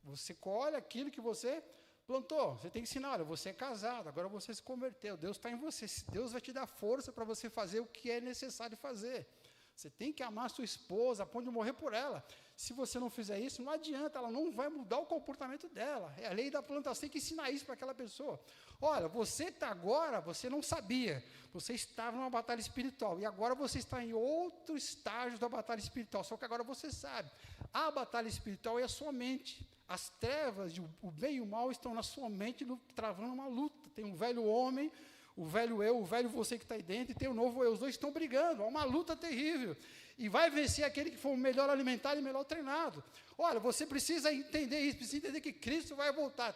Você colhe aquilo que você plantou. Você tem que ensinar, olha, você é casado, agora você se converteu, Deus está em você. Deus vai te dar força para você fazer o que é necessário fazer. Você tem que amar a sua esposa, a ponto de morrer por ela. Se você não fizer isso, não adianta, ela não vai mudar o comportamento dela. É a lei da plantação, você tem que ensinar isso para aquela pessoa. Olha, você está agora, você não sabia, você estava numa batalha espiritual, e agora você está em outro estágio da batalha espiritual, só que agora você sabe. A batalha espiritual é a sua mente. As trevas, o bem e o mal estão na sua mente, travando uma luta. Tem um velho homem, o velho eu, o velho você que está aí dentro, e tem o novo eu. Os dois estão brigando, é uma luta terrível. E vai vencer aquele que for melhor alimentado e melhor treinado. Olha, você precisa entender isso, precisa entender que Cristo vai voltar.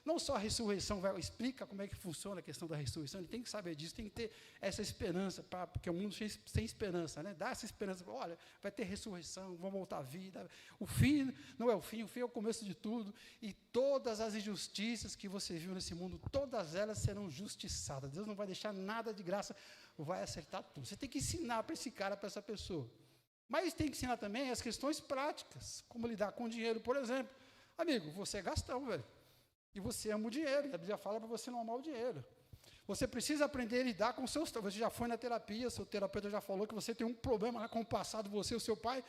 Não só a ressurreição explica como é que funciona a questão da ressurreição, ele tem que saber disso, tem que ter essa esperança, porque o mundo sem esperança, né? Dá essa esperança, olha, vai ter ressurreição, vão voltar à vida. O fim não é o fim é o começo de tudo. E todas as injustiças que você viu nesse mundo, todas elas serão justiçadas. Deus não vai deixar nada de graça, vai acertar tudo. Você tem que ensinar para esse cara, para essa pessoa. Mas tem que ensinar também as questões práticas, como lidar com dinheiro, por exemplo. Amigo, você é gastão, velho. E você ama o dinheiro. A Bíblia fala para você não amar o dinheiro. Você precisa aprender a lidar com seus... Você já foi na terapia, seu terapeuta já falou que você tem um problema lá com o passado, você e o seu pai,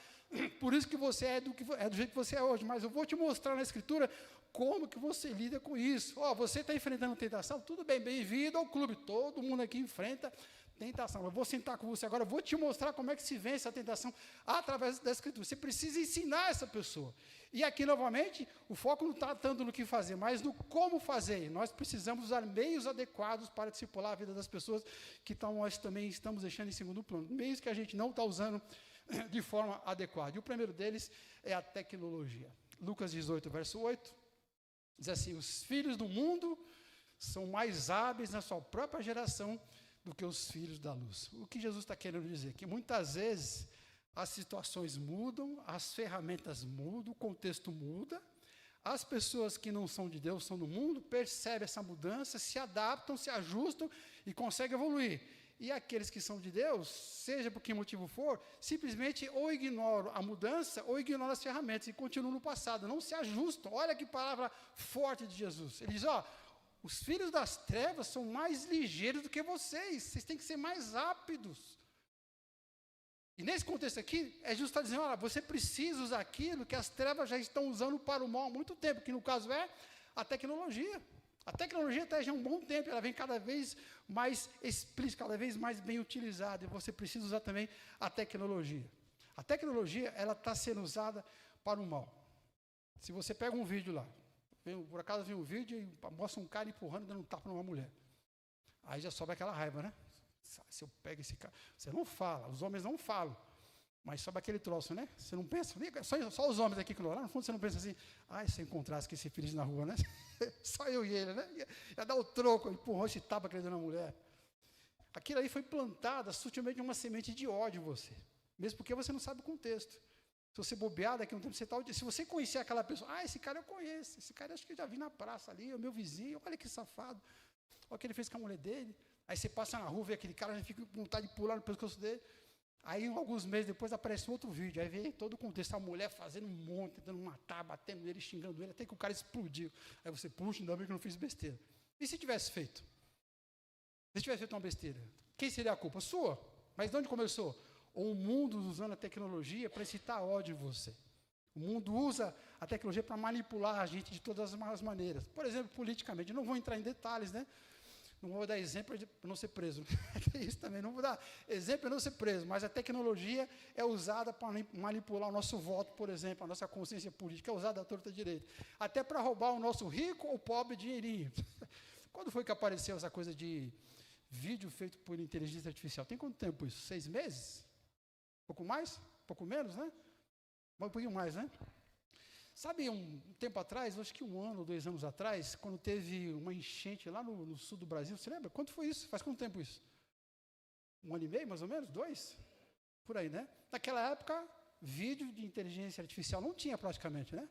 por isso que você é do jeito que você é hoje. Mas eu vou te mostrar na Escritura como que você lida com isso. Você está enfrentando tentação? Tudo bem, bem-vindo ao clube. Todo mundo aqui enfrenta tentação. Eu vou sentar com você agora, eu vou te mostrar como é que se vence a tentação através da Escritura. Você precisa ensinar essa pessoa. E aqui, novamente, o foco não está tanto no que fazer, mas no como fazer. Nós precisamos usar meios adequados para discipular a vida das pessoas que nós também estamos deixando em segundo plano. Meios que a gente não está usando de forma adequada. E o primeiro deles é a tecnologia. Lucas 18, verso 8, diz assim: os filhos do mundo são mais hábeis na sua própria geração do que os filhos da luz. O que Jesus está querendo dizer? Que muitas vezes as situações mudam, as ferramentas mudam, o contexto muda, as pessoas que não são de Deus, são do mundo, percebem essa mudança, se adaptam, se ajustam e conseguem evoluir. E aqueles que são de Deus, seja por que motivo for, simplesmente ou ignoram a mudança ou ignoram as ferramentas e continuam no passado, não se ajustam. Olha que palavra forte de Jesus. Ele diz, os filhos das trevas são mais ligeiros do que vocês têm que ser mais rápidos. E nesse contexto aqui, Jesus está dizendo, você precisa usar aquilo que as trevas já estão usando para o mal há muito tempo, que no caso é a tecnologia. A tecnologia está já há um bom tempo, ela vem cada vez mais explícita, cada vez mais bem utilizada, e você precisa usar também a tecnologia. A tecnologia, ela está sendo usada para o mal. Se você pega um vídeo lá, por acaso vi um vídeo e mostra um cara empurrando, dando um tapa numa mulher. Aí já sobe aquela raiva, né? Se eu pego esse cara, você não fala, os homens não falam, mas sobe aquele troço, né? Você não pensa, só os homens aqui que lá no fundo você não pensa assim, se eu encontrasse com esse feliz na rua, né? Só eu e ele, né? Ia dar o troco, empurrou esse tapa que ele deu na mulher. Aquilo aí foi plantada sutilmente uma semente de ódio em você, mesmo porque você não sabe o contexto. Se você bobear daqui a um tempo, se você conhecer aquela pessoa, esse cara eu conheço, esse cara acho que eu já vi na praça ali, é o meu vizinho, olha que safado, olha o que ele fez com a mulher dele. Aí você passa na rua, vê aquele cara, já fica com vontade de pular no pescoço dele. Aí, alguns meses depois, aparece outro vídeo. Aí vem todo o contexto, a mulher fazendo um monte, tentando matar, batendo nele, xingando ele, até que o cara explodiu. Aí você, puxa, ainda bem que eu não fiz besteira. E se tivesse feito? Se tivesse feito uma besteira, quem seria a culpa? Sua. Mas de onde começou? O mundo usando a tecnologia para incitar ódio em você. O mundo usa a tecnologia para manipular a gente de todas as maneiras. Por exemplo, politicamente. Eu não vou entrar em detalhes, né? Não vou dar exemplo para não ser preso. É isso também, não vou dar exemplo para não ser preso, mas a tecnologia é usada para manipular o nosso voto, por exemplo, a nossa consciência política é usada à torta direita. Até para roubar o nosso rico ou pobre dinheirinho. Quando foi que apareceu essa coisa de vídeo feito por inteligência artificial? Tem quanto tempo isso? 6 meses? Pouco mais? Pouco menos, né? Um pouquinho mais, né? Sabe, um tempo atrás, acho que 1 ano, 2 anos atrás, quando teve uma enchente lá no sul do Brasil, você lembra? Quanto foi isso? Faz quanto tempo isso? 1 ano e meio, mais ou menos? 2? Por aí, né? Naquela época, vídeo de inteligência artificial não tinha praticamente, né?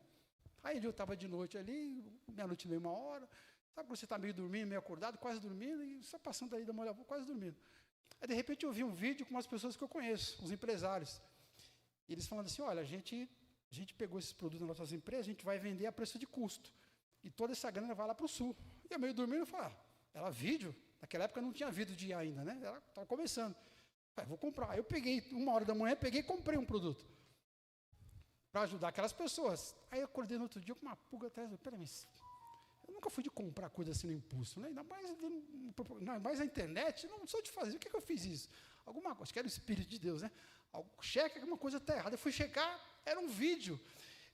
Aí eu estava de noite ali, meia-noite e meia, 1 hora, sabe quando você está meio dormindo, meio acordado, quase dormindo, e só passando aí da manhã, quase dormindo. Aí, de repente, eu vi um vídeo com umas pessoas que eu conheço, os empresários. E eles falando assim, olha, a gente pegou esses produtos nas nossas empresas, a gente vai vender a preço de custo. E toda essa grana vai lá para o sul. E eu meio dormindo, eu falei, era vídeo? Naquela época não tinha vídeo de IA ainda, né? Ela estava começando. Falei, vou comprar. Aí eu peguei, 1 hora da manhã, peguei e comprei um produto. Para ajudar aquelas pessoas. Aí eu acordei no outro dia com uma pulga atrás. Peraí, mas eu nunca fui de comprar coisa assim no impulso, né? Ainda mais na internet, não sou de fazer. O que eu fiz isso? Alguma coisa, acho que era o Espírito de Deus, né? Checa que alguma coisa está errada. Eu fui checar, era um vídeo.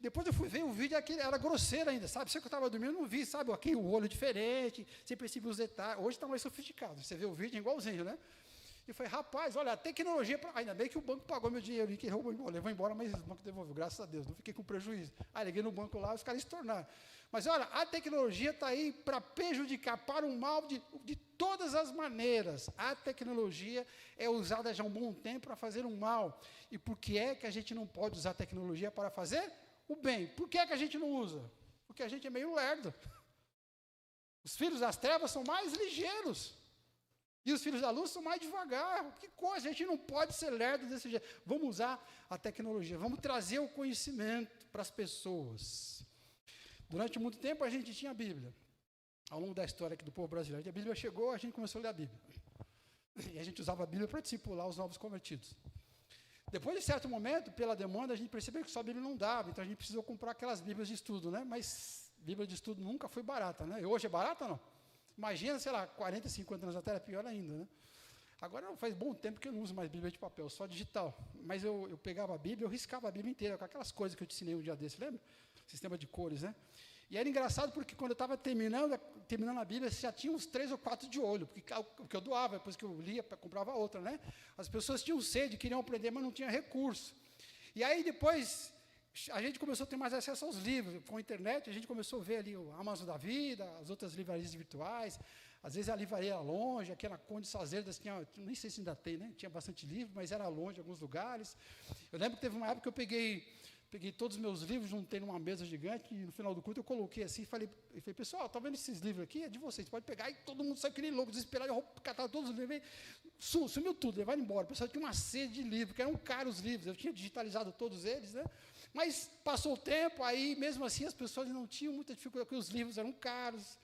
Depois eu fui ver o vídeo, era grosseiro ainda, sabe? Se eu estava dormindo, eu não vi, sabe? Aqui o olho diferente, você percebe os detalhes. Hoje está mais sofisticado. Você vê o vídeo igualzinho, né? E falei, rapaz, olha, a tecnologia... Ainda bem que o banco pagou meu dinheiro, que levou embora, mas o banco devolveu, graças a Deus. Não fiquei com prejuízo. Aí liguei no banco lá, os caras se tornaram. Mas olha, a tecnologia está aí para prejudicar, para o mal de todas as maneiras. A tecnologia é usada já há um bom tempo para fazer um mal. E por que é que a gente não pode usar a tecnologia para fazer o bem? Por que é que a gente não usa? Porque a gente é meio lerdo. Os filhos das trevas são mais ligeiros. E os filhos da luz são mais devagar. Que coisa, a gente não pode ser lerdo desse jeito. Vamos usar a tecnologia, vamos trazer o conhecimento para as pessoas. Durante muito tempo a gente tinha a Bíblia. ao longo da história aqui do povo brasileiro. A Bíblia chegou, a gente começou a ler a Bíblia. E a gente usava a Bíblia para discipular os novos convertidos. Depois de certo momento, pela demanda, a gente percebeu que só a Bíblia não dava, então a gente precisou comprar aquelas Bíblias de estudo, né? Mas Bíblia de estudo nunca foi barata, né? E hoje é barata ou não? Imagina, sei lá, 40, 50 anos atrás, era pior ainda, né? Agora faz bom tempo que eu não uso mais Bíblia de papel, só digital. Mas eu pegava a Bíblia, eu riscava a Bíblia inteira, com aquelas coisas que eu te ensinei um dia desse, lembra? Sistema de cores, né? E era engraçado porque quando eu estava terminando a Bíblia, já tinha uns 3 ou 4 de olho, porque eu doava, depois que eu lia, comprava outra, né? As pessoas tinham sede, queriam aprender, mas não tinha recurso. E aí depois, a gente começou a ter mais acesso aos livros, com a internet, a gente começou a ver ali o Amazon da Vida, as outras livrarias virtuais, às vezes a livraria era longe, aqui na Conde de Sazerdas tinha, nem sei se ainda tem, né? Tinha bastante livro, mas era longe em alguns lugares. Eu lembro que teve uma época que eu peguei todos os meus livros, juntei numa mesa gigante, e no final do culto eu coloquei assim, e falei, pessoal, tá vendo esses livros aqui? É de vocês, pode pegar, e todo mundo saiu que nem louco, desesperado, eu catava todos os livros, sumiu tudo, levaram embora. O pessoal tinha uma sede de livro, que eram caros os livros, eu tinha digitalizado todos eles, né? Mas passou o tempo, aí mesmo assim as pessoas não tinham muita dificuldade, porque os livros eram caros.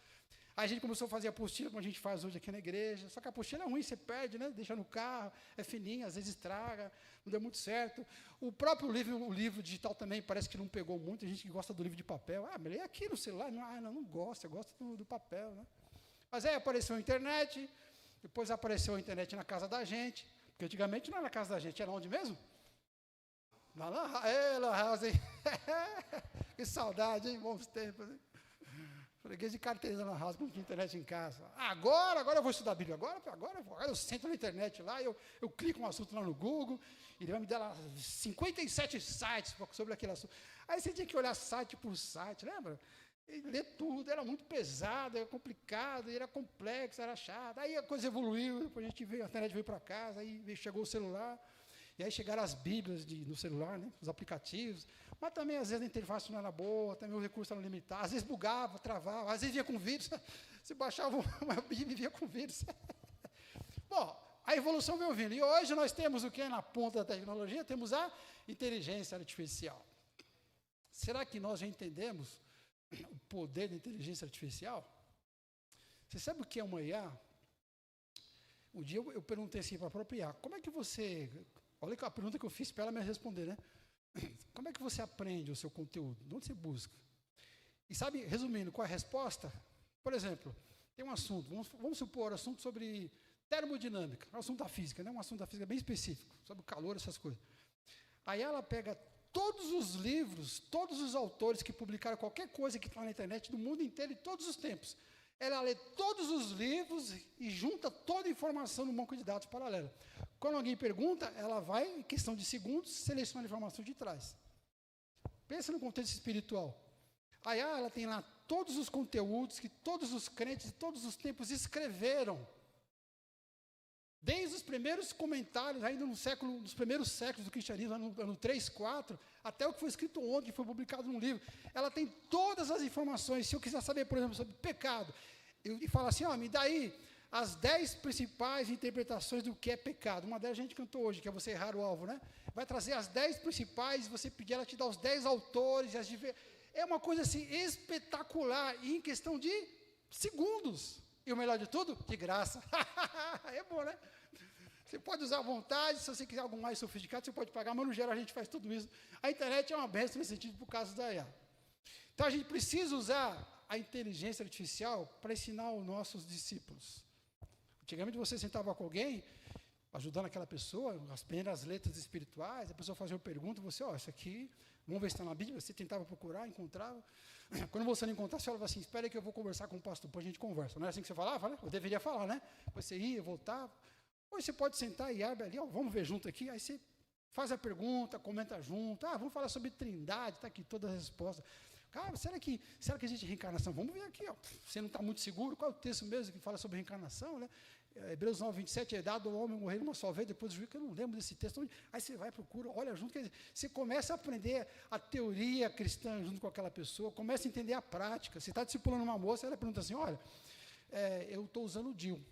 Aí a gente começou a fazer apostila, como a gente faz hoje aqui na igreja, só que a apostila é ruim, você perde, né? Deixa no carro, é fininha, às vezes estraga, não deu muito certo. O próprio livro, o livro digital também parece que não pegou muito, a gente que gosta do livro de papel, mas lê aqui no celular, não gosta, eu gosto do papel, né? Mas aí apareceu a internet, depois apareceu a internet na casa da gente, porque antigamente não era na casa da gente, era onde mesmo? Na Lan House, hein? Que saudade, hein? Bons tempos, hein? Freguês de carteirinha na house, não tinha internet em casa. Agora eu vou estudar a Bíblia. Agora eu sento na internet lá, eu clico um assunto lá no Google, e ele vai me dar lá 57 sites sobre aquele assunto. Aí você tinha que olhar site por site, lembra? E ler tudo, era muito pesado, era complicado, era complexo, era chato. Aí a coisa evoluiu, depois a internet veio para casa, aí chegou o celular. E aí chegaram as Bíblias no celular, né, os aplicativos, mas também às vezes a interface não era boa, também os recursos eram limitados, às vezes bugava, travava, às vezes vinha com vírus, você baixava uma Bíblia e vinha com vírus. Bom, a evolução veio vindo, e hoje nós temos o que na ponta da tecnologia? Temos a inteligência artificial. Será que nós já entendemos o poder da inteligência artificial? Você sabe o que é uma IA? Um dia eu perguntei assim para a própria IA, como é que você... Olha a pergunta que eu fiz para ela me responder, né? Como é que você aprende o seu conteúdo? De onde você busca? E sabe, resumindo, qual é a resposta? Por exemplo, tem um assunto, vamos supor, assunto sobre termodinâmica, um assunto da física, né? Um assunto da física bem específico, sobre o calor, essas coisas. Aí ela pega todos os livros, todos os autores que publicaram qualquer coisa que está na internet, do mundo inteiro, de todos os tempos. Ela lê todos os livros e junta toda a informação no banco de dados paralelo. Quando alguém pergunta, ela vai, em questão de segundos, seleciona a informação de trás. Pensa no contexto espiritual. Aí ela tem lá todos os conteúdos que todos os crentes de todos os tempos escreveram. Desde os primeiros comentários, ainda nos primeiros séculos do cristianismo, no 3, 4, até o que foi escrito ontem, que foi publicado num livro. Ela tem todas as informações. Se eu quiser saber, por exemplo, sobre pecado, e fala assim, me dá aí as 10 principais interpretações do que é pecado. Uma delas a gente cantou hoje, que é você errar o alvo, né? Vai trazer as 10 principais, você pedir, ela te dá os 10 autores. É uma coisa assim espetacular, e em questão de segundos. E o melhor de tudo, de graça. É bom, né? Você pode usar à vontade, se você quiser algo mais sofisticado, você pode pagar, mas no geral a gente faz tudo isso. A internet é uma bênção nesse sentido, por causa da IA. Então a gente precisa usar a inteligência artificial para ensinar os nossos discípulos. Antigamente você sentava com alguém, ajudando aquela pessoa, as primeiras letras espirituais, a pessoa fazia uma pergunta, você, isso aqui, vamos ver se está na Bíblia, você tentava procurar, encontrava. Quando você não encontrasse, você falava assim, espera aí que eu vou conversar com o pastor, depois a gente conversa. Não é assim que você falava, né? Eu deveria falar, né? Você ia, voltava. Ou você pode sentar e abre ali, vamos ver junto aqui, aí você faz a pergunta, comenta junto, vamos falar sobre trindade, está aqui todas as respostas. Cara, será que existe reencarnação? Vamos ver aqui, Você não está muito seguro, qual é o texto mesmo que fala sobre reencarnação, né? Hebreus 9, 27, é dado ao homem morrer uma só vez, depois do juízo, que eu não lembro desse texto. Aí você vai, procura, olha junto, quer dizer, você começa a aprender a teoria cristã junto com aquela pessoa, começa a entender a prática. Você está discipulando uma moça, ela pergunta assim, olha, eu estou usando o DIU.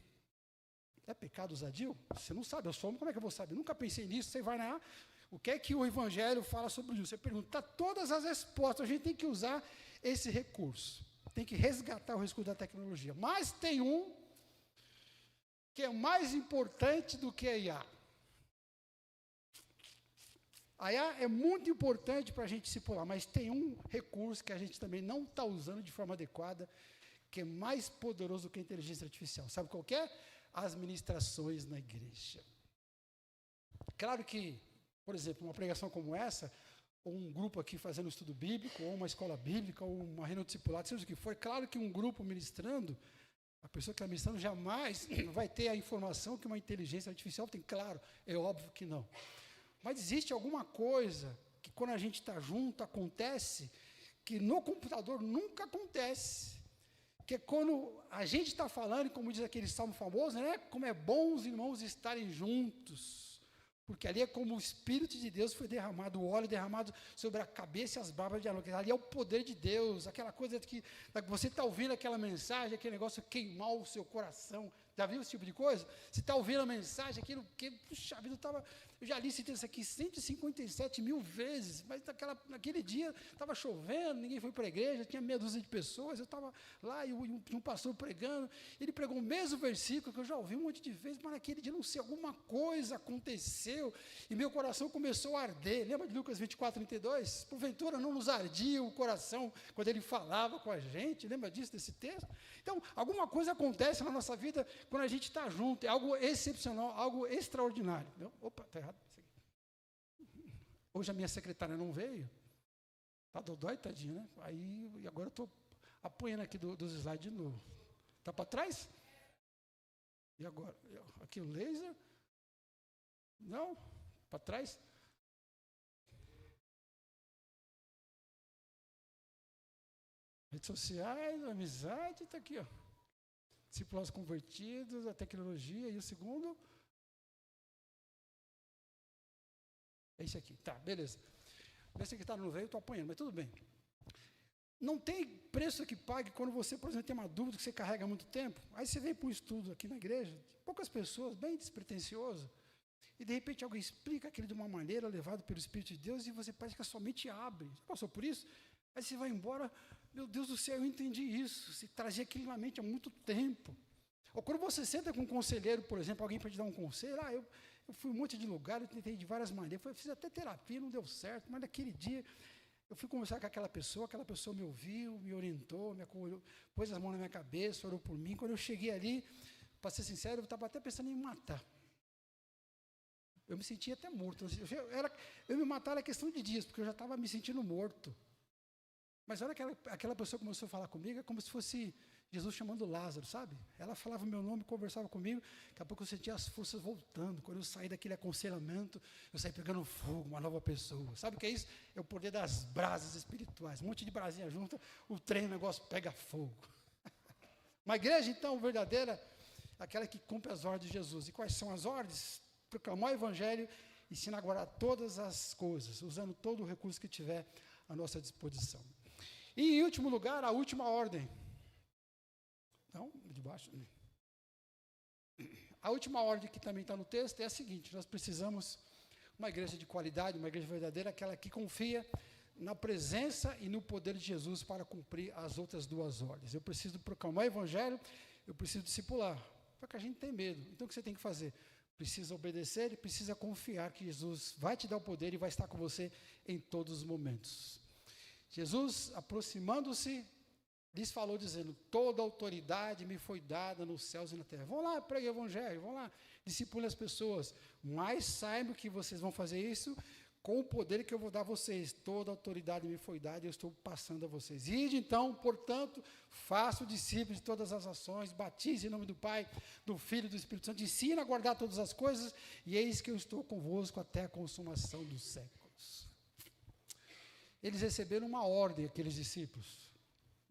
É pecado usar DIU? Você não sabe, eu sou homem, como é que eu vou saber? Eu nunca pensei nisso, você vai na... O que é que o Evangelho fala sobre o DIU? Você pergunta, todas as respostas, a gente tem que usar esse recurso. tem que resgatar o recurso da tecnologia. Mas tem um que é mais importante do que a IA. A IA é muito importante para a gente discipular, mas tem um recurso que a gente também não está usando de forma adequada, que é mais poderoso que a inteligência artificial. Sabe qual que é? As ministrações na igreja. Claro que, por exemplo, uma pregação como essa, ou um grupo aqui fazendo estudo bíblico, ou uma escola bíblica, ou uma reunião discipulada, seja o que for, claro que um grupo ministrando, a pessoa que está ministrando jamais vai ter a informação que uma inteligência artificial tem. Claro, é óbvio que não. Mas existe alguma coisa que quando a gente está junto, acontece, que no computador nunca acontece. Que é quando a gente está falando, como diz aquele salmo famoso, né? Como é bom os irmãos estarem juntos. Porque ali é como o Espírito de Deus foi derramado, o óleo derramado sobre a cabeça e as barbas de Arão. Ali é o poder de Deus, aquela coisa que você está ouvindo aquela mensagem, aquele negócio queimar o seu coração. Já viu esse tipo de coisa? Você está ouvindo a mensagem, aquilo que, puxa vida, eu já li esse texto aqui 157 mil vezes, mas naquele dia estava chovendo, ninguém foi para a igreja, tinha meia dúzia de pessoas, eu estava lá e um pastor pregando, ele pregou o mesmo versículo que eu já ouvi um monte de vezes, mas naquele dia, não sei, alguma coisa aconteceu e meu coração começou a arder. Lembra de Lucas 24:32? Porventura não nos ardia o coração quando ele falava com a gente? Lembra disso, desse texto? Então, alguma coisa acontece na nossa vida quando a gente está junto, é algo excepcional, algo extraordinário. Opa, está errado. Hoje a minha secretária não veio, está dodói, tadinha, né? Aí, agora eu estou apanhando aqui dos slides de novo. Está para trás? E agora? Aqui o laser? Não? Para trás? Redes sociais, amizade, está aqui, ó. Discípulos convertidos, a tecnologia, e o segundo? É esse aqui, tá, beleza. Minha secretária não veio, eu estou apanhando, mas tudo bem. Não tem preço que pague quando você, por exemplo, tem uma dúvida que você carrega há muito tempo, aí você vem para um estudo aqui na igreja, poucas pessoas, bem despretensioso, e de repente alguém explica aquilo de uma maneira, levado pelo Espírito de Deus, e você parece que a sua mente abre. Você passou por isso? Aí você vai embora, meu Deus do céu, eu entendi isso, você trazia aquilo na mente há muito tempo. Ou quando você senta com um conselheiro, por exemplo, alguém para te dar um conselho, eu fui um monte de lugar, eu tentei de várias maneiras, fiz até terapia, não deu certo, mas naquele dia eu fui conversar com aquela pessoa me ouviu, me orientou, me acolheu, pôs as mãos na minha cabeça, orou por mim. Quando eu cheguei ali, para ser sincero, eu estava até pensando em me matar. Eu me sentia até morto. Eu me matar era questão de dias, porque eu já estava me sentindo morto. Mas olha aquela pessoa começou a falar comigo, é como se fosse Jesus chamando Lázaro, sabe? Ela falava o meu nome, conversava comigo, daqui a pouco eu sentia as forças voltando. Quando eu saí daquele aconselhamento, eu saí pegando fogo, uma nova pessoa. Sabe o que é isso? É o poder das brasas espirituais. Um monte de brasinha junta, o trem, o negócio pega fogo. Uma igreja, então, verdadeira, aquela que cumpre as ordens de Jesus. E quais são as ordens? Proclamar o evangelho e ensinar agora todas as coisas, usando todo o recurso que tiver à nossa disposição. E, em último lugar, a última ordem. Não, de baixo. A última ordem que também está no texto é a seguinte: nós precisamos uma igreja de qualidade, uma igreja verdadeira, aquela que confia na presença e no poder de Jesus para cumprir as outras duas ordens. Eu preciso proclamar o evangelho, eu preciso discipular. Só que a gente tem medo. Então o que você tem que fazer? Precisa obedecer e precisa confiar que Jesus vai te dar o poder e vai estar com você em todos os momentos. Jesus, aproximando-se, lhes falou dizendo: toda autoridade me foi dada nos céus e na terra. Vão lá, pregue o evangelho, vão lá, discipulem as pessoas, mas saibam que vocês vão fazer isso com o poder que eu vou dar a vocês. Toda autoridade me foi dada e eu estou passando a vocês. Ide então, portanto, façam discípulos de todas as ações, batize em nome do Pai, do Filho e do Espírito Santo, ensina a guardar todas as coisas, e eis que eu estou convosco até a consumação dos séculos. Eles receberam uma ordem, aqueles discípulos.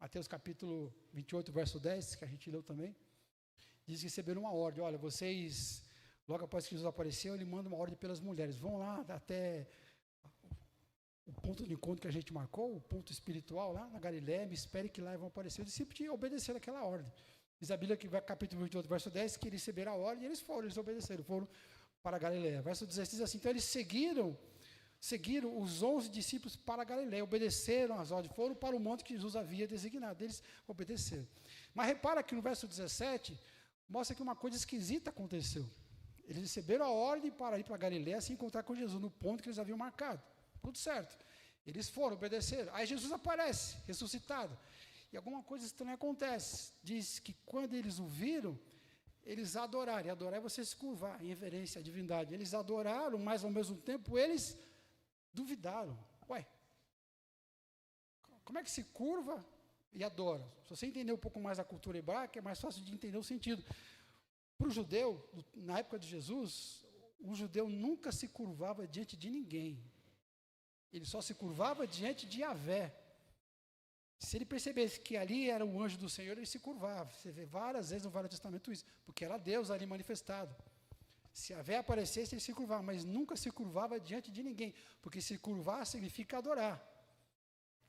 Mateus capítulo 28, verso 10, que a gente leu também, diz que receberam uma ordem. Olha, vocês, logo após que Jesus apareceu, ele manda uma ordem pelas mulheres. Vão lá até o ponto de encontro que a gente marcou, o ponto espiritual lá na Galiléia, me espere que lá vão aparecer. Os discípulos tinham obedecido aquela ordem. Diz a Bíblia que vai capítulo 28, verso 10, que eles receberam a ordem e eles obedeceram, foram para a Galiléia. Verso 16 diz assim: então eles seguiram seguiram os 11 discípulos para a Galileia, obedeceram às ordens, foram para o monte que Jesus havia designado, eles obedeceram. Mas repara que no verso 17, mostra que uma coisa esquisita aconteceu. Eles receberam a ordem para ir para a Galileia se encontrar com Jesus, no ponto que eles haviam marcado. Tudo certo. Eles foram, obedeceram. Aí Jesus aparece, ressuscitado. E alguma coisa estranha acontece. Diz que quando eles o viram, eles adoraram. E adorar é você se curvar em reverência à divindade. Eles adoraram, mas ao mesmo tempo eles duvidaram. Ué, como é que se curva e adora? Se você entender um pouco mais a cultura hebraica, é mais fácil de entender o sentido. Para o judeu, na época de Jesus, o judeu nunca se curvava diante de ninguém. Ele só se curvava diante de Yahvé. Se ele percebesse que ali era o anjo do Senhor, ele se curvava. Você vê várias vezes no Velho Testamento isso, porque era Deus ali manifestado. Se Yahvé aparecesse, ele se curvava, mas nunca se curvava diante de ninguém, porque se curvar significa adorar.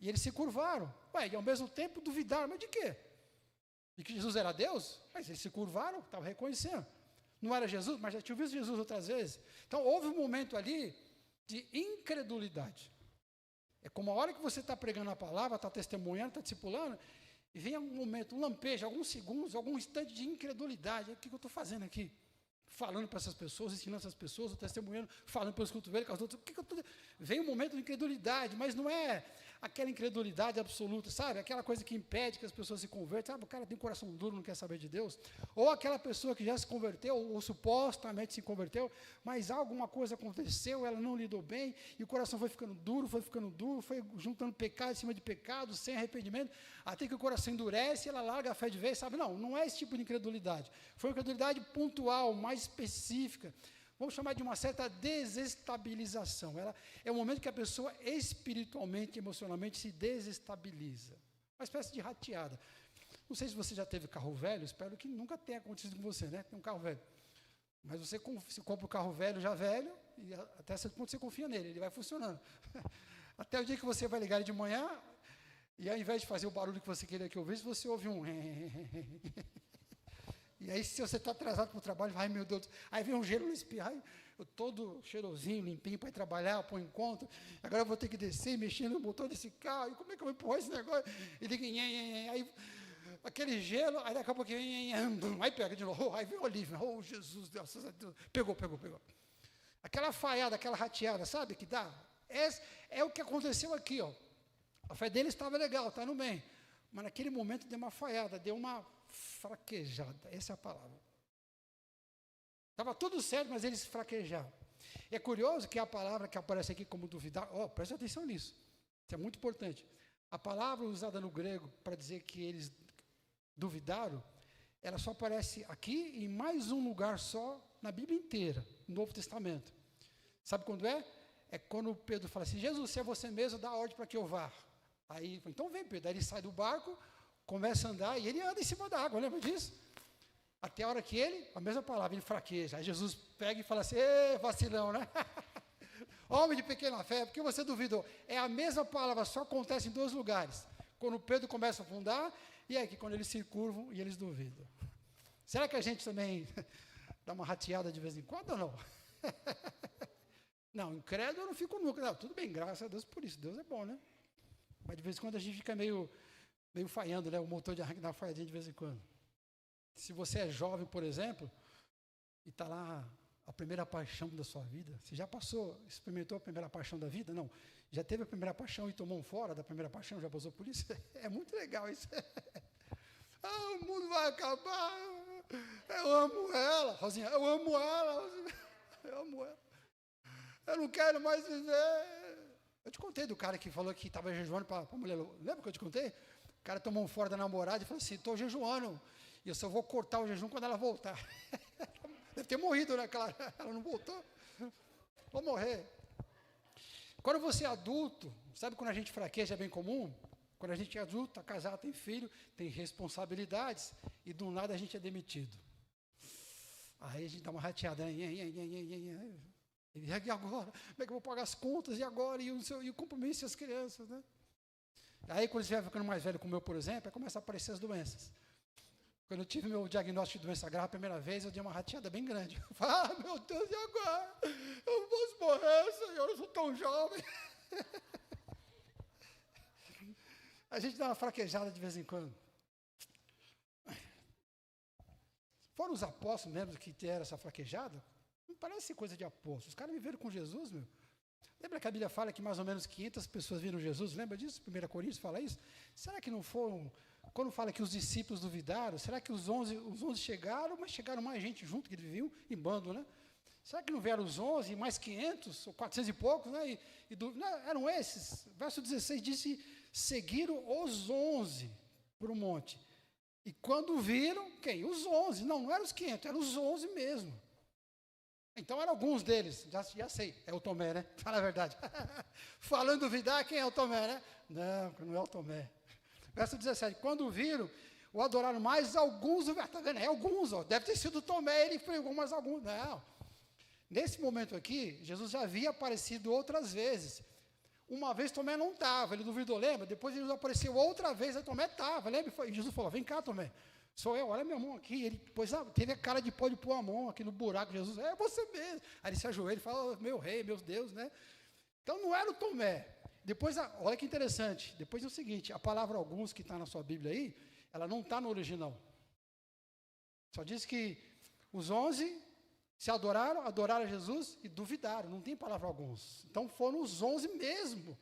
E eles se curvaram. Ué, e ao mesmo tempo duvidaram, mas de quê? De que Jesus era Deus? Mas eles se curvaram, estavam reconhecendo. Não era Jesus, mas já tinham visto Jesus outras vezes. Então houve um momento ali de incredulidade. É como a hora que você está pregando a palavra, está testemunhando, está discipulando, e vem um momento, um lampejo, alguns segundos, algum instante de incredulidade. O que eu estou fazendo aqui? Falando para essas pessoas, ensinando essas pessoas, testemunhando, falando pelos cotovelos, com as outras. Vem um momento de incredulidade, mas não é aquela incredulidade absoluta, sabe? Aquela coisa que impede que as pessoas se convertam. Sabe? O cara tem um coração duro, não quer saber de Deus. Ou aquela pessoa que já se converteu, ou supostamente se converteu, mas alguma coisa aconteceu, ela não lidou bem, e o coração foi ficando duro, foi juntando pecado em cima de pecado, sem arrependimento, até que o coração endurece e ela larga a fé de vez, sabe? Não é esse tipo de incredulidade. Foi uma incredulidade pontual, mais específica. Vamos chamar de uma certa desestabilização. Ela é o momento que a pessoa espiritualmente, emocionalmente se desestabiliza. Uma espécie de rateada. Não sei se você já teve carro velho, espero que nunca tenha acontecido com você, né? Tem um carro velho. Mas você compra o carro velho, já velho, e até certo ponto você confia nele, ele vai funcionando. Até o dia que você vai ligar ele de manhã, e ao invés de fazer o barulho que você queria que ouvisse, você ouve um... E aí, se você está atrasado para o trabalho, ai meu Deus, aí vem um gelo no espirro, eu todo cheirosinho, limpinho para ir trabalhar, põe em conta, agora eu vou ter que descer, mexer no motor desse carro, e como é que eu vou empurrar esse negócio? E liga, aí aquele gelo, aí daqui a pouco, aí pega de novo, aí vem o Olívio, oh Jesus, graças a Deus, pegou. Aquela falhada, aquela rateada, sabe, que dá? É o que aconteceu aqui, ó. A fé dele estava legal, está no bem, mas naquele momento deu uma falhada, deu uma fraquejada, essa é a palavra. Estava tudo certo, mas eles fraquejaram. É curioso que a palavra que aparece aqui como duvidar, preste atenção nisso, isso é muito importante. A palavra usada no grego para dizer que eles duvidaram, ela só aparece aqui em mais um lugar só na Bíblia inteira, no Novo Testamento. Sabe quando é? É quando Pedro fala assim, Jesus, se é você mesmo, dá ordem para que eu vá. Aí, então vem Pedro, aí ele sai do barco, começa a andar, e ele anda em cima da água, lembra disso? Até a hora que a mesma palavra, ele fraqueja. Aí Jesus pega e fala assim, vacilão, né? Homem de pequena fé, porque você duvidou? É a mesma palavra, só acontece em dois lugares. Quando Pedro começa a afundar, e é aqui quando eles se curvam e eles duvidam. Será que a gente também dá uma rateada de vez em quando ou não? Não, incrédulo eu não fico nunca. Não, tudo bem, graças a Deus por isso. Deus é bom, né? Mas de vez em quando a gente fica meio falhando, né? O motor de arranque dá uma falhadinha de vez em quando. Se você é jovem, por exemplo, e está lá a primeira paixão da sua vida, você já experimentou a primeira paixão da vida? Não. Já teve a primeira paixão e tomou um fora da primeira paixão? Já passou por isso? É muito legal isso. O mundo vai acabar. Eu amo ela. Rosinha, eu amo ela. Eu amo ela. Eu não quero mais viver. Eu te contei do cara que falou que estava jejuando para a mulher. Lembra que eu te contei? O cara tomou um fora da namorada e falou assim, estou jejuando. E eu só vou cortar o jejum quando ela voltar. Deve ter morrido, né? Claro, ela não voltou. Vou morrer. Quando você é adulto, sabe quando a gente fraqueja é bem comum? Quando a gente é adulto, está casado, tem filho, tem responsabilidades, e do nada a gente é demitido. Aí a gente dá uma rateada. E agora? Como é que eu vou pagar as contas? E agora? E o compromisso e as crianças, né? Aí quando você vai ficando mais velho, como eu, por exemplo, aí começa a aparecer as doenças. Quando eu tive meu diagnóstico de doença grave a primeira vez, eu dei uma rateada bem grande. Eu falei, meu Deus, e agora? Eu posso morrer, Senhor, eu sou tão jovem. A gente dá uma fraquejada de vez em quando. Foram os apóstolos mesmo que deram essa fraquejada? Não parece coisa de apóstolos. Os caras viveram com Jesus, meu. Lembra que a Bíblia fala que mais ou menos 500 pessoas viram Jesus? Lembra disso? 1 Coríntios fala isso? Será que não foram... Quando fala que os discípulos duvidaram, será que os 11 chegaram, mas chegaram mais gente junto, que eles viviam em bando, né? Será que não vieram os 11 e mais 500, ou 400 e poucos, né? Não, eram esses. Verso 16 diz: seguiram os 11 para o monte. E quando viram, quem? Os 11. Não eram os 500, eram os 11 mesmo. Então eram alguns deles, já sei, é o Tomé, né? Fala a verdade. Falando duvidar, quem é o Tomé, né? Não é o Tomé. Verso 17, quando viram, o adoraram mais alguns, está vendo? É alguns, ó, deve ter sido Tomé, ele pregou mais alguns. Não. Nesse momento aqui, Jesus já havia aparecido outras vezes. Uma vez Tomé não estava, ele duvidou, lembra? Depois Jesus apareceu outra vez, a Tomé estava, lembra? E Jesus falou, vem cá, Tomé, sou eu, olha minha mão aqui. Ele depois teve a cara de pó de pôr a mão aqui no buraco. Jesus, é você mesmo. Aí ele se ajoelha e fala, meu rei, meu Deus, né? Então não era o Tomé. Depois, olha que interessante, depois é o seguinte, a palavra alguns que está na sua Bíblia aí, ela não está no original. Só diz que os 11 se adoraram a Jesus e duvidaram, não tem palavra alguns. Então foram os 11 mesmo.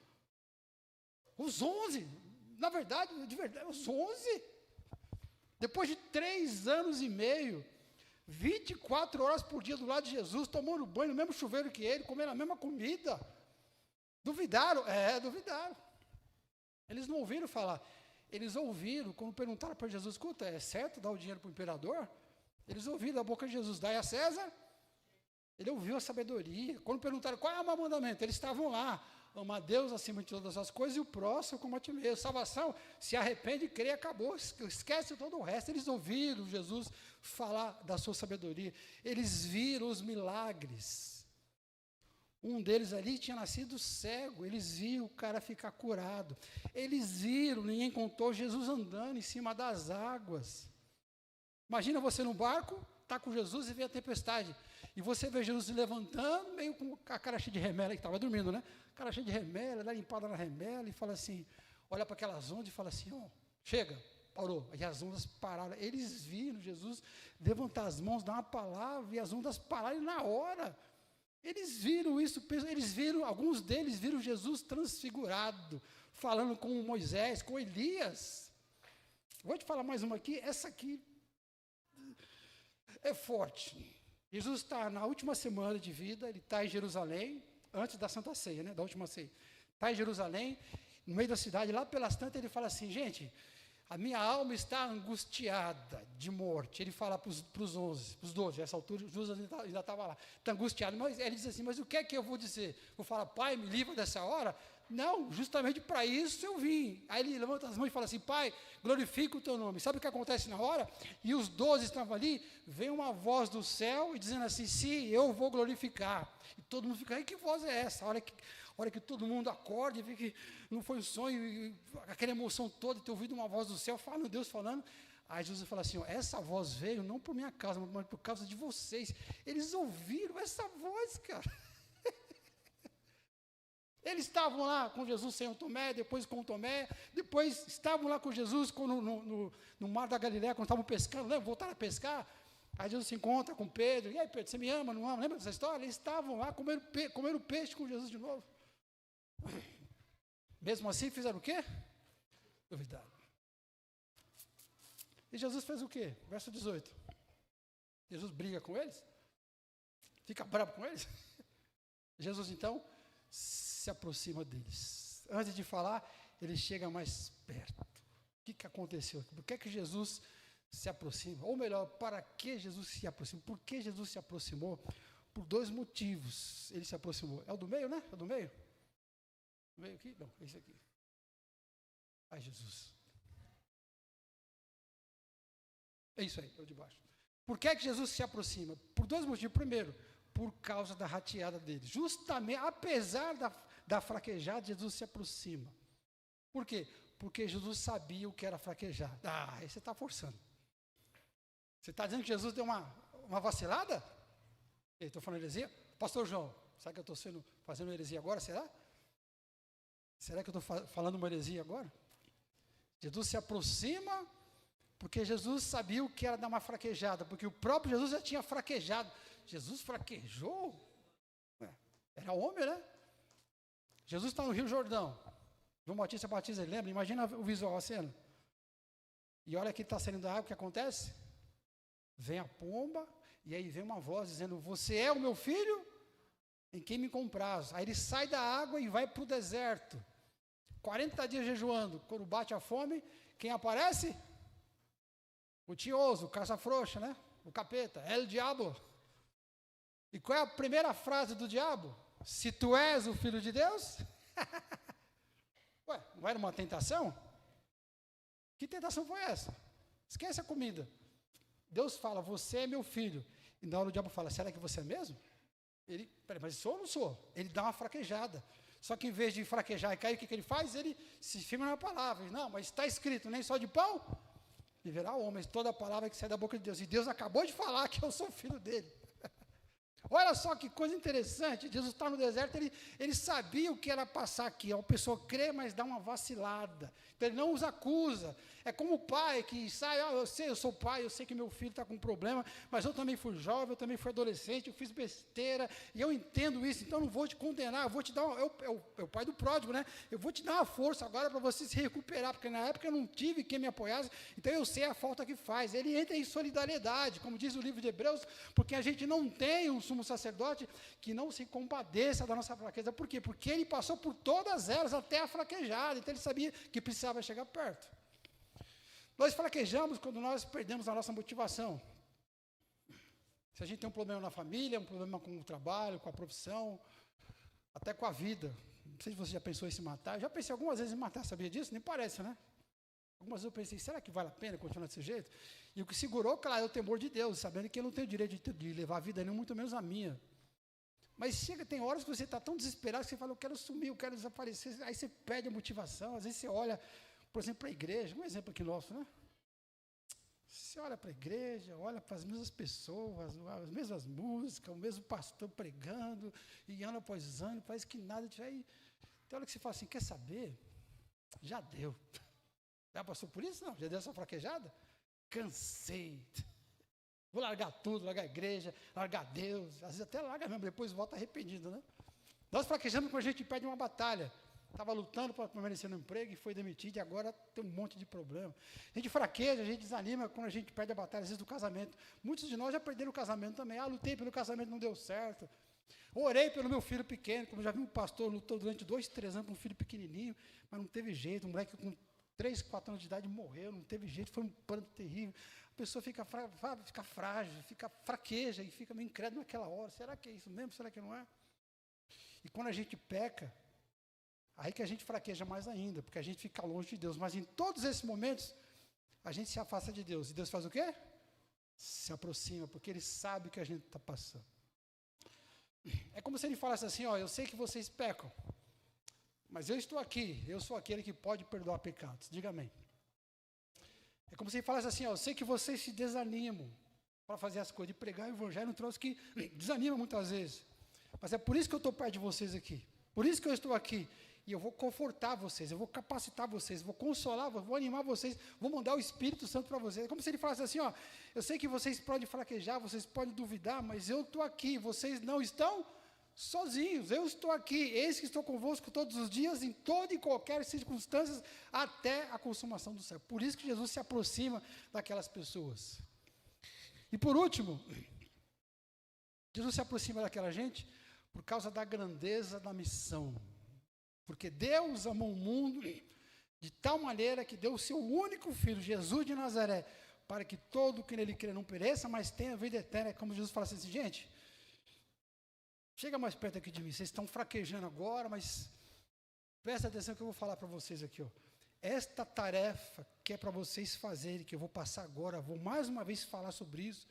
Os 11, na verdade, de verdade, os 11. Depois de 3 anos e meio, 24 horas por dia do lado de Jesus, tomando banho no mesmo chuveiro que ele, comendo a mesma comida. Duvidaram? Duvidaram. Eles não ouviram falar. Eles ouviram, quando perguntaram para Jesus, escuta, é certo dar o dinheiro para o imperador? Eles ouviram da boca de Jesus, dai a César. Ele ouviu a sabedoria. Quando perguntaram qual é o mandamento, eles estavam lá. Ama a Deus acima de todas as coisas e o próximo como a ti mesmo. Salvação, se arrepende e crê, acabou. Esquece todo o resto. Eles ouviram Jesus falar da sua sabedoria. Eles viram os milagres. Um deles ali tinha nascido cego, eles viram o cara ficar curado. Eles viram, ninguém contou, Jesus andando em cima das águas. Imagina você no barco, está com Jesus e vê a tempestade. E você vê Jesus se levantando, meio com a cara cheia de remela, que estava dormindo, né? Cara cheia de remela, dá limpada na remela, e fala assim, olha para aquelas ondas e fala assim, ó, chega, parou. Aí as ondas pararam. Eles viram Jesus levantar as mãos, dar uma palavra, e as ondas pararam na hora. Eles viram isso, alguns deles viram Jesus transfigurado, falando com Moisés, com Elias. Vou te falar mais uma aqui, essa aqui é forte. Jesus está na última semana de vida, ele está em Jerusalém, antes da Santa Ceia, né, da última ceia. Está em Jerusalém, no meio da cidade, lá pelas tantas, ele fala assim, gente, a minha alma está angustiada de morte. Ele fala para os 11, para os 12, essa altura, Jesus ainda estava lá. Está angustiado, mas ele diz assim, mas o que é que eu vou dizer? Vou falar, Pai, me livra dessa hora? Não, justamente para isso eu vim. Aí ele levanta as mãos e fala assim, Pai, glorifica o teu nome. Sabe o que acontece na hora? E os 12 estavam ali, vem uma voz do céu e dizendo assim, sim, eu vou glorificar. E todo mundo fica, que voz é essa? A hora que todo mundo acorda e vê que não foi um sonho, e aquela emoção toda, ter ouvido uma voz do céu, falando, Deus falando. Aí Jesus fala assim, ó, essa voz veio não por minha causa, mas por causa de vocês. Eles ouviram essa voz, cara. Eles estavam lá com Jesus sem o Tomé, depois com o Tomé, depois estavam lá com Jesus no mar da Galileia, quando estavam pescando, lembra? Voltaram a pescar. Aí Jesus se encontra com Pedro, e aí Pedro, você me ama, não ama? Lembra dessa história? Eles estavam lá comendo peixe com Jesus de novo. Mesmo assim, fizeram o quê? Duvidaram. E Jesus fez o quê? Verso 18. Jesus briga com eles? Fica bravo com eles? Jesus, então, se aproxima deles. Antes de falar, ele chega mais perto. O que aconteceu? Por que Jesus se aproxima? Ou melhor, para que Jesus se aproxima? Por que Jesus se aproximou? Por 2 motivos ele se aproximou. É o do meio, né? É o do meio? O meio aqui? Não, esse aqui. Ai, Jesus. É isso aí, é o de baixo. Por que Jesus se aproxima? Por 2 motivos. Primeiro, por causa da rateada dele. Justamente, apesar da fraquejada, Jesus se aproxima. Por quê? Porque Jesus sabia o que era fraquejada. Aí você está forçando. Você está dizendo que Jesus deu uma vacilada? Estou falando heresia? Pastor João, será que eu estou fazendo heresia agora? Será? Será que eu estou falando uma heresia agora? Jesus se aproxima porque Jesus sabia o que era dar uma fraquejada, porque o próprio Jesus já tinha fraquejado. Jesus fraquejou? Era homem, né? Jesus está no Rio Jordão. João Batista batiza, ele lembra? Imagina o visual, a cena. E olha que está saindo da água, o que acontece? Vem a pomba, e aí vem uma voz dizendo, você é o meu filho, em quem me compraz. Aí ele sai da água e vai para o deserto. 40 dias jejuando. Quando bate a fome, quem aparece? O tinhoso, o caça-frouxa, né? O capeta, El Diabo. E qual é a primeira frase do diabo? Se tu és o filho de Deus? Ué, não era uma tentação? Que tentação foi essa? Esquece a comida. Deus fala, você é meu filho. E na hora o diabo fala, será que você é mesmo? Ele, peraí, mas sou ou não sou? Ele dá uma fraquejada. Só que em vez de fraquejar e cair, o que ele faz? Ele se firma na palavra. Não, mas está escrito, nem só de pão viverá o homem, mas toda a palavra que sai da boca de Deus. E Deus acabou de falar que eu sou filho dele. Olha só que coisa interessante, Jesus está no deserto, ele sabia o que era passar aqui, a pessoa crê, mas dá uma vacilada, então ele não os acusa, é como o pai que sai, eu sou pai, eu sei que meu filho está com um problema, mas eu também fui jovem, eu também fui adolescente, eu fiz besteira, e eu entendo isso, então eu não vou te condenar, eu vou te dar, é o pai do pródigo, né, eu vou te dar uma força agora para você se recuperar, porque na época eu não tive quem me apoiasse, então eu sei a falta que faz, ele entra em solidariedade, como diz o livro de Hebreus, porque a gente não tem um sumo sacerdote que não se compadeça da nossa fraqueza. Por quê? Porque ele passou por todas elas até a fraquejada, então ele sabia que precisava chegar perto. Nós fraquejamos quando nós perdemos a nossa motivação. Se a gente tem um problema na família, um problema com o trabalho, com a profissão, até com a vida. Não sei se você já pensou em se matar. Eu já pensei algumas vezes em matar, sabia disso? Nem parece, né? Algumas vezes eu pensei, será que vale a pena continuar desse jeito? E o que segurou, claro, é o temor de Deus, sabendo que eu não tenho direito de levar a vida nenhuma, muito menos a minha. Mas tem horas que você está tão desesperado que você fala, eu quero sumir, eu quero desaparecer, aí você perde a motivação, às vezes você olha, por exemplo, para a igreja, um exemplo aqui nosso, né? Você olha para a igreja, olha para as mesmas pessoas, as mesmas músicas, o mesmo pastor pregando, e ano após ano, parece que nada, aí tem hora que você fala assim, quer saber? Já deu. Já passou por isso? Não? Já deu essa fraquejada? Cansei. Vou largar tudo, largar a igreja, largar Deus. Às vezes até larga mesmo, depois volta arrependido, né? Nós fraquejamos quando a gente perde uma batalha. Estava lutando para permanecer no emprego e foi demitido e agora tem um monte de problema. A gente fraqueja, a gente desanima quando a gente perde a batalha, às vezes do casamento. Muitos de nós já perderam o casamento também. Lutei pelo casamento, não deu certo. Orei pelo meu filho pequeno, como já vi um pastor, lutou durante 2, 3 anos com um filho pequenininho, mas não teve jeito, um moleque com 3, 4 anos de idade morreu, não teve jeito, foi um pranto terrível. A pessoa fica frágil, fica fraqueja e fica meio incrédulo naquela hora. Será que é isso mesmo? Será que não é? E quando a gente peca, aí que a gente fraqueja mais ainda, porque a gente fica longe de Deus. Mas em todos esses momentos, a gente se afasta de Deus. E Deus faz o quê? Se aproxima, porque Ele sabe o que a gente está passando. É como se Ele falasse assim, eu sei que vocês pecam, mas eu estou aqui, eu sou aquele que pode perdoar pecados. Diga amém. É como se Ele falasse assim, eu sei que vocês se desanimam para fazer as coisas, de pregar o evangelho, um troço que desanima muitas vezes. Mas é por isso que eu estou perto de vocês aqui. Por isso que eu estou aqui. E eu vou confortar vocês, eu vou capacitar vocês, vou consolar, vou animar vocês, vou mandar o Espírito Santo para vocês. É como se Ele falasse assim, eu sei que vocês podem fraquejar, vocês podem duvidar, mas eu estou aqui, vocês não estão sozinhos, eu estou aqui, eis que estou convosco todos os dias, em toda e qualquer circunstância, até a consumação do céu. Por isso que Jesus se aproxima daquelas pessoas. E por último, Jesus se aproxima daquela gente por causa da grandeza da missão. Porque Deus amou o mundo de tal maneira que deu o seu único filho, Jesus de Nazaré, para que todo que nele crê não pereça, mas tenha vida eterna. É como Jesus fala assim, gente, chega mais perto aqui de mim, vocês estão fraquejando agora, mas presta atenção que eu vou falar para vocês aqui. Esta tarefa que é para vocês fazerem, que eu vou passar agora, vou mais uma vez falar sobre isso,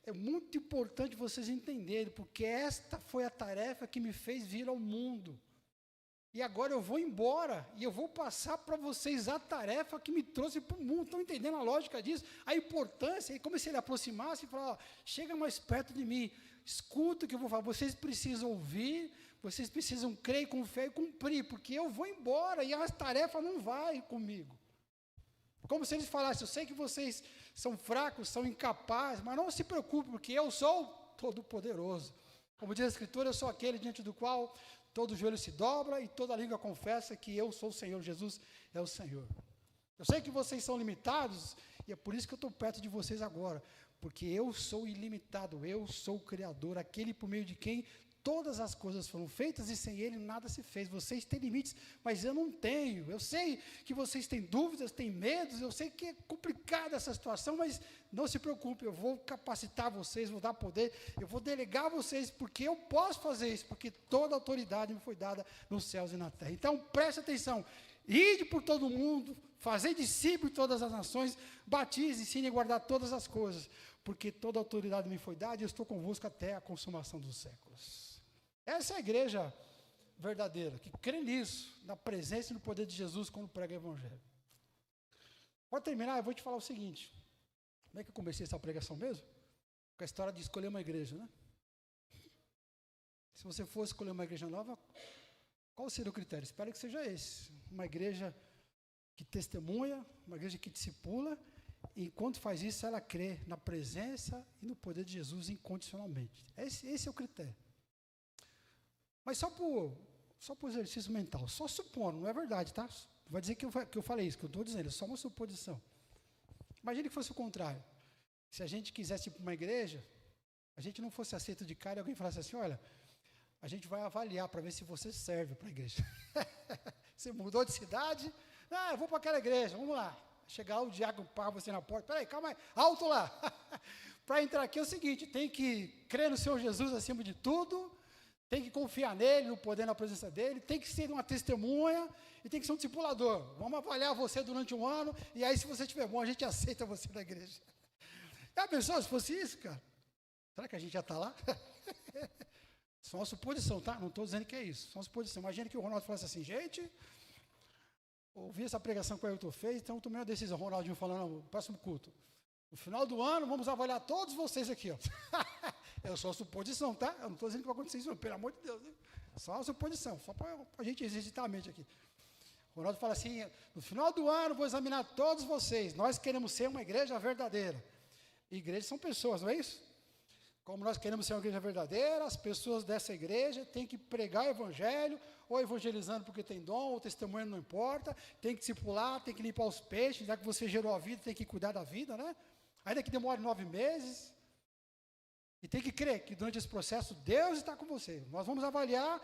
é muito importante vocês entenderem, porque esta foi a tarefa que me fez vir ao mundo. E agora eu vou embora, e eu vou passar para vocês a tarefa que me trouxe para o mundo. Estão entendendo a lógica disso? A importância, e como se ele aproximasse e falasse, chega mais perto de mim, escuta o que eu vou falar, vocês precisam ouvir, vocês precisam crer com fé e cumprir, porque eu vou embora, e a tarefa não vai comigo. Como se eles falassem, eu sei que vocês são fracos, são incapazes, mas não se preocupe, porque eu sou todo-poderoso. Como diz a Escritura, eu sou aquele diante do qual todo joelho se dobra e toda língua confessa que eu sou o Senhor, Jesus é o Senhor. Eu sei que vocês são limitados, e é por isso que eu estou perto de vocês agora, porque eu sou ilimitado, eu sou o Criador, aquele por meio de quem todas as coisas foram feitas e sem Ele nada se fez. Vocês têm limites, mas eu não tenho. Eu sei que vocês têm dúvidas, têm medos, eu sei que é complicada essa situação, mas não se preocupe, eu vou capacitar vocês, vou dar poder, eu vou delegar a vocês, porque eu posso fazer isso, porque toda a autoridade me foi dada nos céus e na terra. Então, preste atenção, ide por todo mundo, fazei discípulos de todas as nações, batize, ensine a guardar todas as coisas, porque toda a autoridade me foi dada e eu estou convosco até a consumação dos séculos. Essa é a igreja verdadeira, que crê nisso, na presença e no poder de Jesus quando prega o Evangelho. Para terminar, eu vou te falar o seguinte, como é que eu comecei essa pregação mesmo? Com a história de escolher uma igreja, né? Se você for escolher uma igreja nova, qual seria o critério? Espero que seja esse, uma igreja que testemunha, uma igreja que discipula, e enquanto faz isso, ela crê na presença e no poder de Jesus incondicionalmente. Esse é o critério. Mas só por exercício mental, só supondo, não é verdade, tá? Vai dizer que eu falei isso, que eu estou dizendo, é só uma suposição. Imagine que fosse o contrário. Se a gente quisesse ir para uma igreja, a gente não fosse aceito de cara e alguém falasse assim, olha, a gente vai avaliar para ver se você serve para a igreja. Você mudou de cidade, eu vou para aquela igreja, vamos lá. Chegar o diácono para você na porta, peraí, calma aí, alto lá. Para entrar aqui é o seguinte, tem que crer no Senhor Jesus acima de tudo, tem que confiar nele, no poder, na presença dele, tem que ser uma testemunha e tem que ser um discipulador. Vamos avaliar você durante um ano e aí se você estiver bom, a gente aceita você na igreja. Já pensou se fosse isso, cara? Será que a gente já está lá? Só uma suposição, tá? Não estou dizendo que é isso, só uma suposição. Imagina que o Ronaldo falasse assim, gente, ouvi essa pregação que o Ailton fez, então tomei uma decisão, Ronaldinho falando no próximo culto. No final do ano, vamos avaliar todos vocês aqui, ó. É só suposição, tá? Eu não estou dizendo que vai acontecer isso, pelo amor de Deus. Né? Só uma suposição, só para a gente exercitar a mente aqui. O Ronaldo fala assim, no final do ano, vou examinar todos vocês. Nós queremos ser uma igreja verdadeira. Igrejas são pessoas, não é isso? Como nós queremos ser uma igreja verdadeira, as pessoas dessa igreja têm que pregar o evangelho, ou evangelizando porque tem dom, ou testemunho não importa, tem que discipular, tem que limpar os peixes, já que você gerou a vida, tem que cuidar da vida, né? Ainda que demore 9 meses, e tem que crer que durante esse processo Deus está com você. Nós vamos avaliar,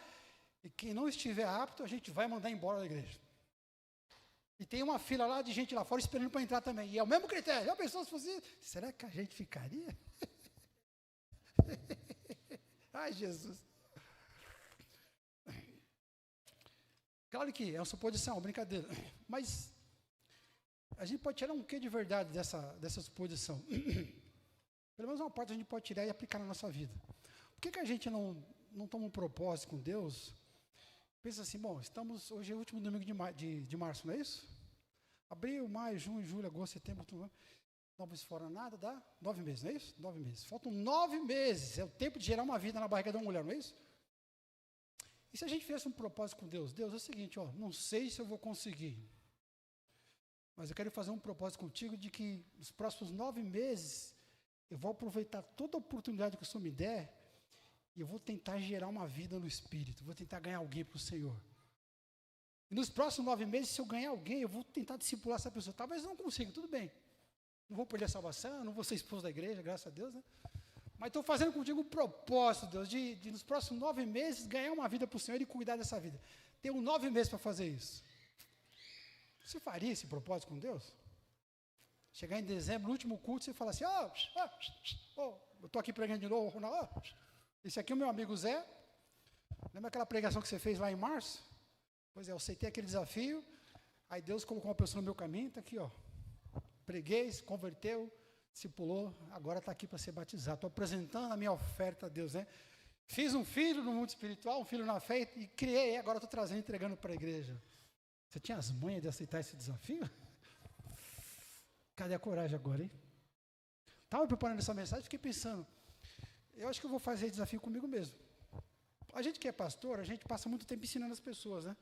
e quem não estiver apto, a gente vai mandar embora da igreja. E tem uma fila lá de gente lá fora esperando para entrar também, e é o mesmo critério. Já pensou se fosse, será que a gente ficaria? Ai, Jesus. Claro que é uma suposição, brincadeira. Mas a gente pode tirar um quê de verdade dessa suposição? Pelo menos uma parte a gente pode tirar e aplicar na nossa vida. Por que a gente não toma um propósito com Deus? Pensa assim, bom, hoje é o último domingo de março, não é isso? Abril, maio, junho, julho, agosto, setembro, outubro, 9 meses fora nada, dá 9 meses, não é isso? 9 meses. Faltam 9 meses, é o tempo de gerar uma vida na barriga de uma mulher, não é isso? E se a gente fizesse um propósito com Deus? Deus, é o seguinte, ó, não sei se eu vou conseguir, mas eu quero fazer um propósito contigo de que nos próximos 9 meses eu vou aproveitar toda a oportunidade que o Senhor me der e eu vou tentar gerar uma vida no Espírito, vou tentar ganhar alguém para o Senhor. E nos próximos 9 meses, se eu ganhar alguém, eu vou tentar discipular essa pessoa. Talvez eu não consiga, tudo bem. Não vou perder a salvação, não vou ser esposo da igreja, graças a Deus, né? Mas estou fazendo contigo um propósito, Deus, de nos próximos 9 meses ganhar uma vida para o Senhor e cuidar dessa vida. Tenho 9 meses para fazer isso. Você faria esse propósito com Deus? Chegar em dezembro, no último culto, você fala assim, eu estou aqui pregando de novo, Ronaldo, esse aqui é o meu amigo Zé. Lembra aquela pregação que você fez lá em março? Pois é, eu aceitei aquele desafio, aí Deus colocou uma pessoa no meu caminho, está aqui, ó. Preguei, se converteu, discipulou, agora está aqui para ser batizado. Estou apresentando a minha oferta a Deus, né? Fiz um filho no mundo espiritual, um filho na fé, e criei, agora estou trazendo e entregando para a igreja. Você tinha as manhas de aceitar esse desafio? Cadê a coragem agora, hein? Estava preparando essa mensagem, fiquei pensando, eu acho que eu vou fazer esse desafio comigo mesmo. A gente que é pastor, a gente passa muito tempo ensinando as pessoas, né?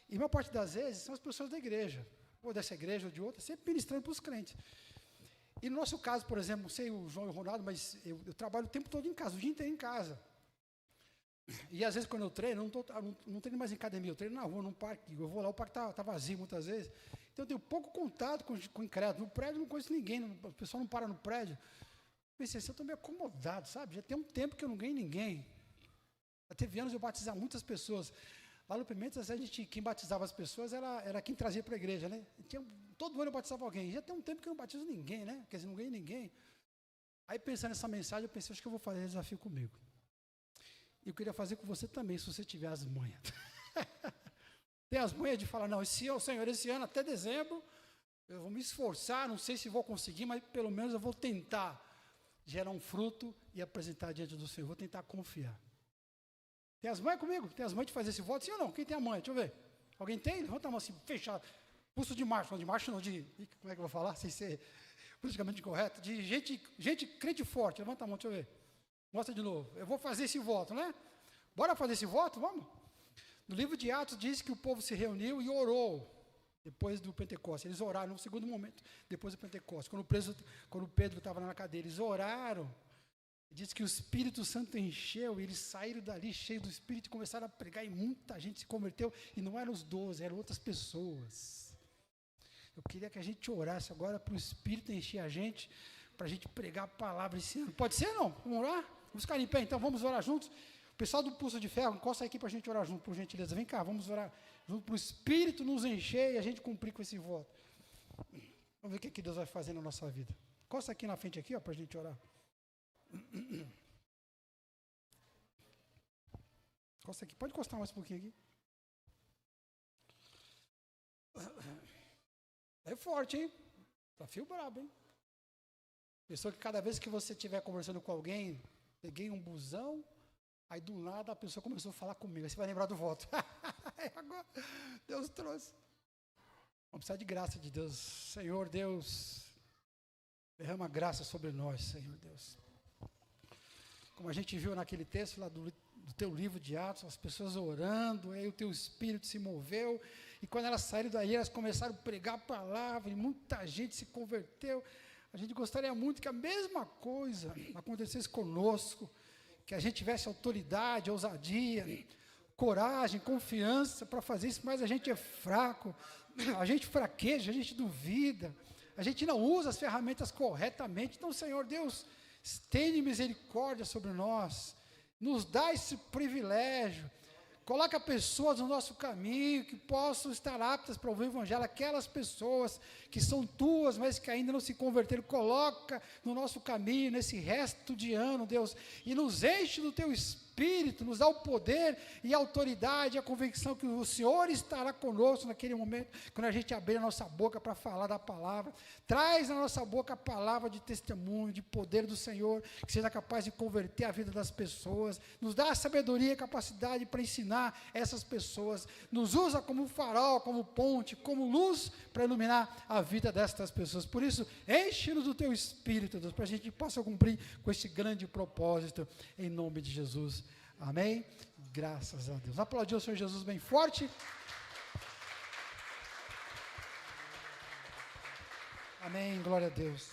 E a maior parte das vezes são as pessoas da igreja, ou dessa igreja ou de outra, sempre ministrando para os crentes. E no nosso caso, por exemplo, não sei o João e o Ronaldo, mas eu trabalho o tempo todo em casa, o dia inteiro em casa. E às vezes quando eu treino, não treino mais em academia, eu treino na rua, num parque. Eu vou lá, o parque está vazio muitas vezes. Então eu tenho pouco contato com incrédulo. No prédio eu não conheço ninguém, o pessoal não para no prédio. Pensei assim, eu estou meio acomodado, sabe? Já tem um tempo que eu não ganho ninguém. Já teve anos eu batizar muitas pessoas. Lá no Pimentas, quem batizava as pessoas era quem trazia para a igreja, né? Todo ano eu batizava alguém. Já tem um tempo que eu não batizo ninguém, né? Quer dizer, não ganho ninguém. Aí pensando nessa mensagem, eu pensei, acho que eu vou fazer esse desafio comigo. E eu queria fazer com você também, se você tiver as manhas. Tem as manhas de falar, não, Senhor, esse ano até dezembro, eu vou me esforçar, não sei se vou conseguir, mas pelo menos eu vou tentar gerar um fruto e apresentar diante do Senhor. Vou tentar confiar. Tem as manhas comigo? Tem as manhas de fazer esse voto? Sim ou não? Quem tem a manha? Deixa eu ver. Alguém tem? Levanta a mão assim, fechado. Pulso de marcha não, como é que eu vou falar, sem ser politicamente correto? De gente crente forte, levanta a mão, deixa eu ver. Mostra de novo. Eu vou fazer esse voto, né? Bora fazer esse voto? Vamos? No livro de Atos diz que o povo se reuniu e orou depois do Pentecostes. Eles oraram no segundo momento, depois do Pentecostes. Quando Pedro estava na cadeira, eles oraram. Diz que o Espírito Santo encheu, e eles saíram dali cheios do Espírito e começaram a pregar, e muita gente se converteu, e não eram os 12, eram outras pessoas. Eu queria que a gente orasse agora para o Espírito encher a gente, para a gente pregar a palavra esse ano. Pode ser, não? Vamos orar? Vamos ficar em pé, então, vamos orar juntos? O pessoal do Pulso de Ferro, encosta aqui para a gente orar junto, por gentileza. Vem cá, vamos orar junto para o Espírito nos encher e a gente cumprir com esse voto. Vamos ver o que Deus vai fazer na nossa vida. Encosta aqui na frente, aqui, para a gente orar. Encosta aqui, pode encostar mais um pouquinho aqui. É forte, hein? Desafio brabo, hein? Pessoa que cada vez que você estiver conversando com alguém, peguei um busão, aí do nada a pessoa começou a falar comigo, aí você vai lembrar do voto. Agora, Deus trouxe. Vamos precisar de graça de Deus. Senhor Deus, derrama graça sobre nós, Senhor Deus. Como a gente viu naquele texto lá do teu livro de Atos, as pessoas orando, aí o teu Espírito se moveu, e quando elas saíram daí, elas começaram a pregar a palavra, e muita gente se converteu. A gente gostaria muito que a mesma coisa acontecesse conosco, que a gente tivesse autoridade, ousadia, coragem, confiança para fazer isso, mas a gente é fraco, a gente fraqueja, a gente duvida, a gente não usa as ferramentas corretamente. Então, Senhor Deus, tenha misericórdia sobre nós, nos dá esse privilégio, coloca pessoas no nosso caminho que possam estar aptas para ouvir o Evangelho, aquelas pessoas que são tuas, mas que ainda não se converteram, coloca no nosso caminho, nesse resto de ano, Deus, e nos enche do teu Espírito, nos dá o poder e a autoridade, a convicção que o Senhor estará conosco naquele momento, quando a gente abrir a nossa boca para falar da palavra. Traz na nossa boca a palavra de testemunho, de poder do Senhor, que seja capaz de converter a vida das pessoas, nos dá a sabedoria e capacidade para ensinar essas pessoas, nos usa como farol, como ponte, como luz para iluminar a vida destas pessoas. Por isso, enche-nos do teu Espírito, Deus, para a gente possa cumprir com esse grande propósito, em nome de Jesus. Amém? Graças a Deus. Aplaudir o Senhor Jesus bem forte. Amém, glória a Deus.